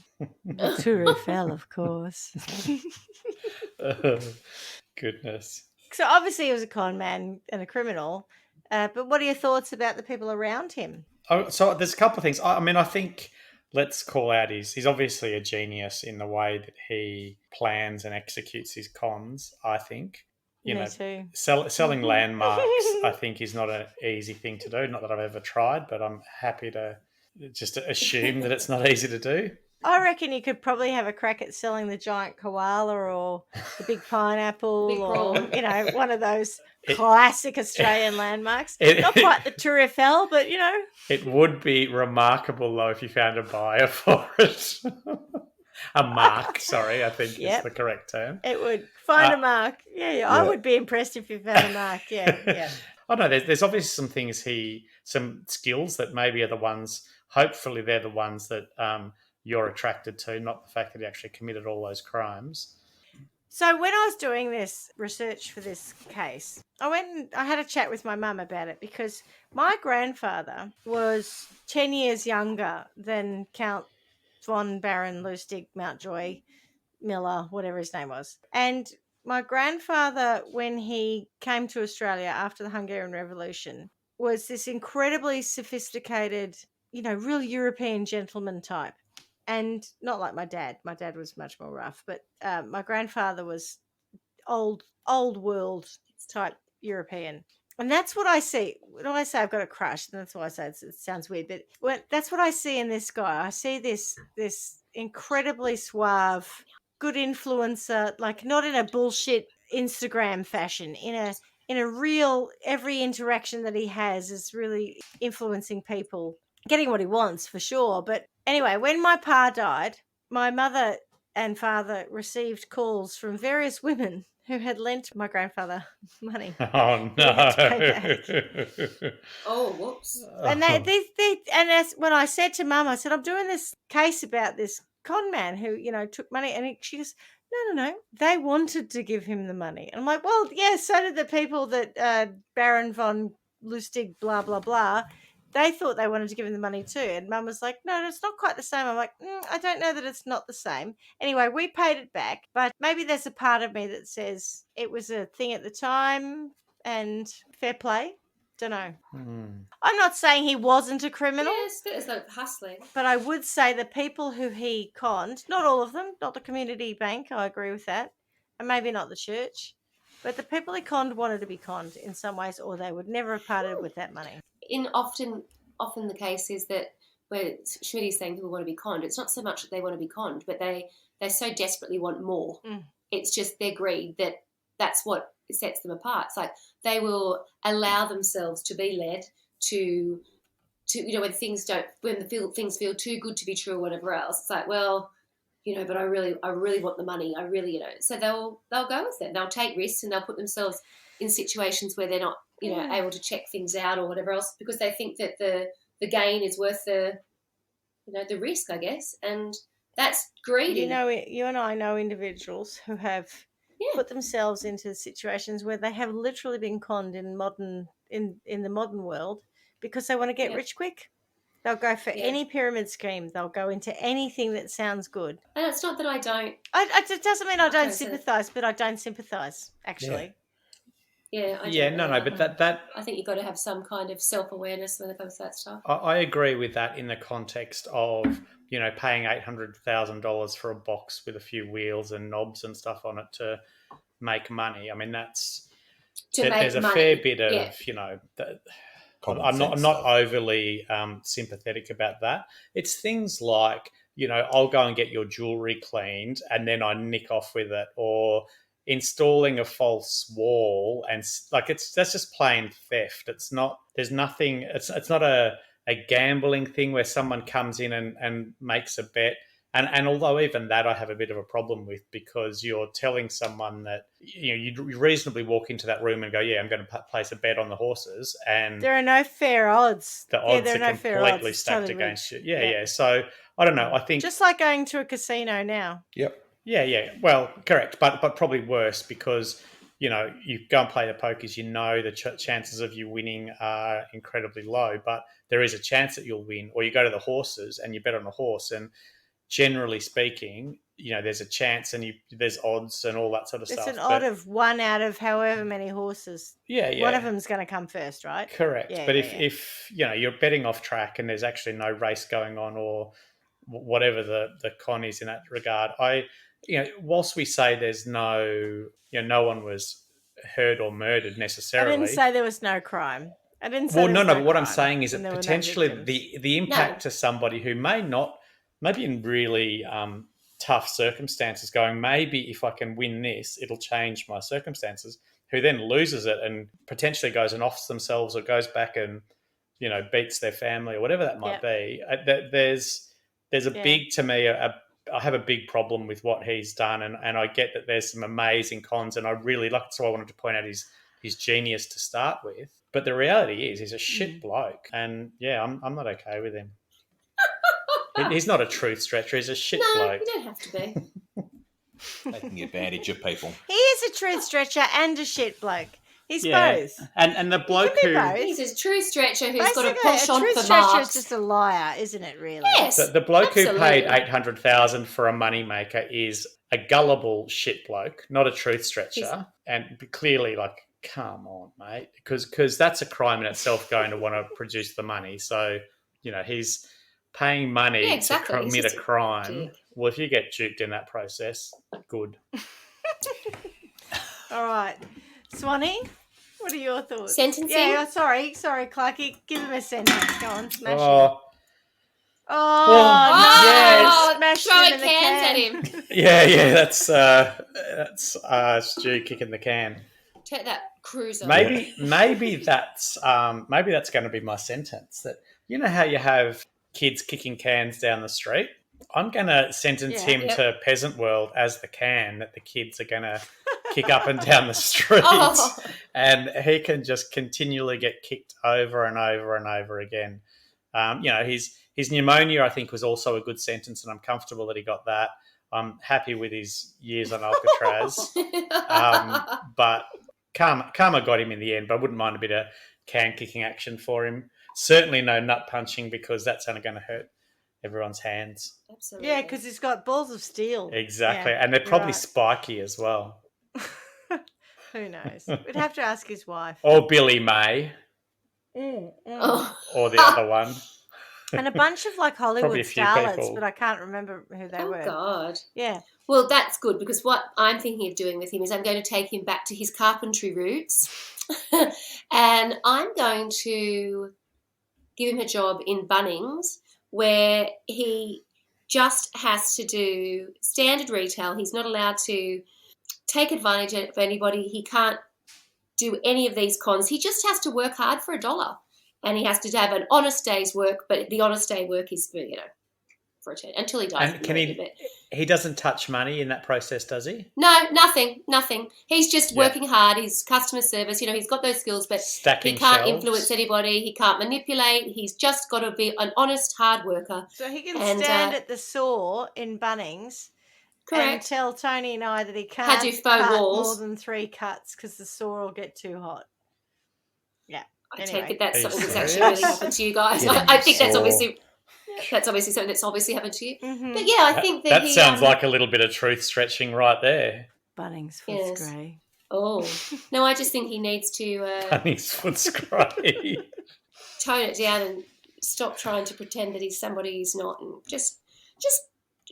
To Eiffel, of course.
Goodness.
So obviously he was a con man and a criminal. But what are your thoughts about the people around him?
Oh, so there's a couple of things. I mean, I think let's call out he's obviously a genius in the way that he plans and executes his cons, I think.
Me too.
Selling landmarks, I think, is not an easy thing to do. Not that I've ever tried, but I'm happy to just assume that it's not easy to do.
I reckon you could probably have a crack at selling the giant koala or the big pineapple or, you know, one of those classic Australian landmarks. Not quite the Tour Eiffel, but, you know.
It would be remarkable, though, if you found a buyer for it. A mark, sorry, I think is the correct term.
It would. Find a mark. Yeah, I would be impressed if you found a mark. Yeah.
I know there's obviously some things some skills that maybe are the ones, hopefully they're the ones that you're attracted to, not the fact that he actually committed all those crimes.
So when I was doing this research for this case, I had a chat with my mum about it because my grandfather was 10 years younger than Count von Baron Lustig Mountjoy Miller, whatever his name was. And my grandfather, when he came to Australia after the Hungarian Revolution, was this incredibly sophisticated, you know, real European gentleman type. And not like my dad. My dad was much more rough. But my grandfather was old world type European. And that's what I see. When I say I've got a crush, and that's why I say it sounds weird, but that's what I see in this guy. I see this incredibly suave, good influencer, like not in a bullshit Instagram fashion, in a real, every interaction that he has is really influencing people, getting what he wants for sure. But anyway, when my pa died, my mother and father received calls from various women who had lent my grandfather money.
Oh no!
Oh, whoops!
And when I said to Mum, I said, I'm doing this case about this con man who, you know, took money, and she goes, no, they wanted to give him the money. And I'm like, well, yeah, so did the people that Baron von Lustig, blah blah blah. They thought they wanted to give him the money too. And Mum was like, no, it's not quite the same. I'm like, I don't know that it's not the same. Anyway, we paid it back. But maybe there's a part of me that says it was a thing at the time and fair play. Don't know. I'm not saying he wasn't a criminal.
Yes, but it's like hustling.
But I would say the people who he conned, not all of them, not the community bank, I agree with that. And maybe not the church. But the people he conned wanted to be conned in some ways, or they would never have parted with that money.
Often the case is that where Schmidty's saying people want to be conned, it's not so much that they want to be conned, but they so desperately want more. It's just their greed that's what sets them apart. It's like they will allow themselves to be led to you know, when things feel too good to be true or whatever else. It's like, well, you know, but I really want the money. I really, you know, so they'll go with it. They'll take risks and they'll put themselves in situations where they're not, able to check things out or whatever else, because they think that the gain is worth the risk, I guess, and that's greedy.
You and I know individuals who have put themselves into situations where they have literally been conned in the modern world because they want to get rich quick. They'll go for any pyramid scheme. They'll go into anything that sounds good.
And it's not that I don't.
It doesn't mean I don't sympathise, but I don't sympathise, actually.
Yeah.
But that
I think you've got to have some kind of self-awareness when it comes to that stuff.
I agree with that in the context of, paying $800,000 for a box with a few wheels and knobs and stuff on it to make money. I mean, there's a fair bit of, I'm not overly sympathetic about that. It's things like, I'll go and get your jewelry cleaned and then I nick off with it, or installing a false wall, and that's just plain theft. It's not a gambling thing where someone comes in and makes a bet. And although even that I have a bit of a problem with, because you're telling someone that, you reasonably walk into that room and go, I'm going to place a bet on the horses. And
there are no fair odds.
The odds are completely stacked against you. Yeah. So I don't know. I think
just like going to a casino now.
Yep.
Yeah. Well, correct. But probably worse, because, you go and play the pokers, the chances of you winning are incredibly low, but there is a chance that you'll win. Or you go to the horses and you bet on a horse, and generally speaking, there's a chance and there's odds and all that sort of stuff.
It's an odd of one out of however many horses.
Yeah.
One of them's going to come first, right?
Correct. But if you're betting off track and there's actually no race going on, or whatever the con is in that regard, whilst we say there's no one was hurt or murdered necessarily.
I didn't say there was no crime. I didn't say
but what I'm saying is that potentially the impact to somebody who maybe in really tough circumstances, going, maybe if I can win this, it'll change my circumstances, who then loses it and potentially goes and offs themselves or goes back and, beats their family or whatever that might be. There's a big, to me, I have a big problem with what he's done, and I get that there's some amazing cons, and I really like, so I wanted to point out his genius to start with. But the reality is he's a shit bloke, and I'm not okay with him. He's not a truth stretcher. He's a shit bloke.
You don't have to be.
Taking advantage of people.
He is a truth stretcher and a shit bloke. He's both.
And the bloke
he's a truth stretcher who's got a penchant for marks.
A truth stretcher is just a liar, isn't it, really?
Yes.
The bloke who paid $800,000 for a moneymaker is a gullible shit bloke, not a truth stretcher. And clearly, come on, mate. Because that's a crime in itself, going to want to produce the money. So, he's paying money to commit a crime. Well, if you get duped in that process, good.
All right. Swanee, what are your thoughts?
Sentencing?
Yeah, sorry, Clarky. Give him a sentence. Go on, smash him.
Yes. Throwing cans at him.
Yeah, that's Stu kicking the can.
Take that cruiser.
Maybe that's going to be my sentence. That, how you have kids kicking cans down the street? I'm going to sentence him to Peasant World as the can that the kids are going to kick up and down the street. And he can just continually get kicked over and over and over again. His pneumonia, I think, was also a good sentence, and I'm comfortable that he got that. I'm happy with his years on Alcatraz. But karma got him in the end, but I wouldn't mind a bit of can-kicking action for him. Certainly no nut punching, because that's only going to hurt everyone's hands.
Absolutely.
Yeah, because he's got balls of steel.
Exactly. And they're probably spiky as well.
Who knows? We'd have to ask his wife.
Or Billy May. Or the other one.
And a bunch of Hollywood starlets, but I can't remember who they were.
Oh, God.
Yeah.
Well, that's good, because what I'm thinking of doing with him is I'm going to take him back to his carpentry roots and I'm going to give him a job in Bunnings, where he just has to do standard retail. He's not allowed to take advantage of anybody. He can't do any of these cons. He just has to work hard for $1. And he has to have an honest day's work, but the honest day work is for, for attorney until he dies.
And can he doesn't touch money in that process, does he?
No, nothing. He's just working hard. He's customer service. He's got those skills, but
Stacking
he can't
shelves.
influence anybody. He can't manipulate. He's just got to be an honest, hard worker.
So he can stand at the saw in Bunnings and
Correct.
tell Tony and I that he can't
Had to faux
cut
walls.
more than 3 cuts because the saw will get too hot. Yeah.
I
Anyway.
take it that's
Are you
something that's
serious?
actually really happened to you guys.
Yeah,
I think that's
saw.
obviously something that's obviously happened to you.
Mhm.
But yeah, I think
That
he
sounds like a little bit of truth stretching right there.
Bunnings
Yes.
Footscray.
Oh no, I just think he needs to
Bunny's foot's great.
tone it down and stop trying to pretend that he's somebody he's not, and just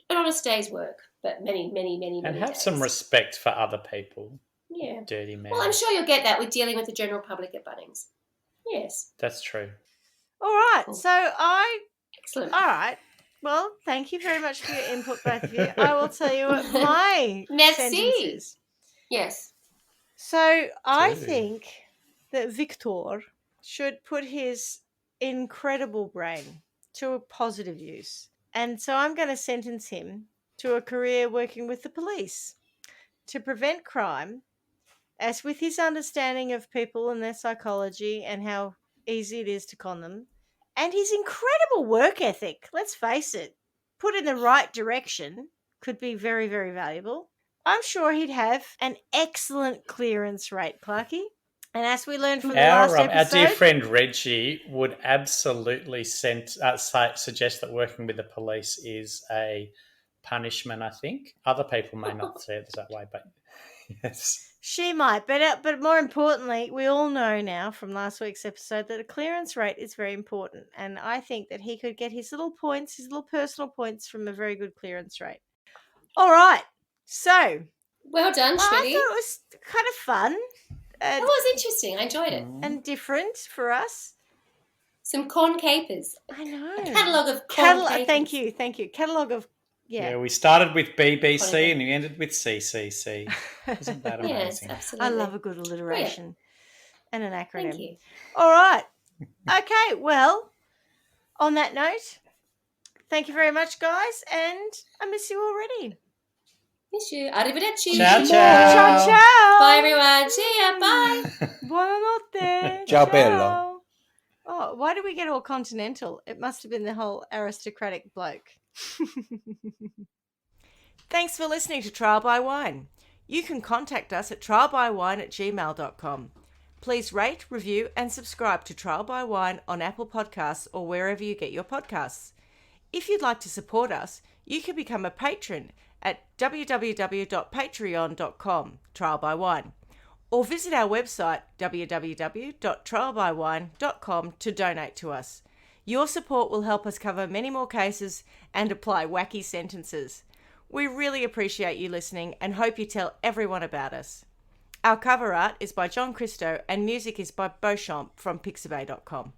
an honest day's work, but many
And have
days.
some respect for other people,
Yeah.
dirty man.
Well, I'm sure you'll get that with dealing with the general public at Bunnings. Yes.
That's true.
All right.
Cool.
So
Excellent.
all right. Well, thank you very much for your input, both of you. I will tell you what my
Merci.
sentence is.
Yes.
So I
Ooh.
think that Victor should put his incredible brain to a positive use. And so I'm going to sentence him to a career working with the police to prevent crime, as with his understanding of people and their psychology and how easy it is to con them, and his incredible work ethic, let's face it, put in the right direction, could be very, very valuable. I'm sure he'd have an excellent clearance rate, Clarky. And as we learned from the last
Our
episode,
dear friend Reggie would absolutely suggest that working with the police is a punishment, I think. Other people may not see it that way, but yes.
she might. But more importantly, we all know now from last week's episode that a clearance rate is very important. And I think that he could get his little points, his little personal points from a very good clearance rate. All right. So,
Well done,
I thought
Schmidty.
it was kind of fun
That was interesting. I enjoyed it.
and different for us.
Some corn capers.
I know.
A catalogue of corn capers.
Thank you. Catalogue of,
Yeah, we started with BBC and we ended with CCC. Isn't that amazing?
Yes, absolutely.
I love a good alliteration and an acronym.
Thank you.
All right. Okay, well, on that note, thank you very much, guys, and I miss you already.
Miss you. Arrivederci.
Ciao, ciao.
Ciao, ciao.
Bye, everyone. See ya. Bye.
Buonanotte.
Ciao, bello.
Oh, why did we get all continental? It must have been the whole aristocratic bloke. Thanks for listening to Trial by Wine. You can contact us at trialbywine@gmail.com. Please rate, review, and subscribe to Trial by Wine on Apple Podcasts or wherever you get your podcasts. If you'd like to support us, you can become a patron at www.patreon.com, Trial by Wine, or visit our website www.trialbywine.com to donate to us. Your support will help us cover many more cases and apply wacky sentences. We really appreciate you listening and hope you tell everyone about us. Our cover art is by John Christo and music is by Beauchamp from pixabay.com.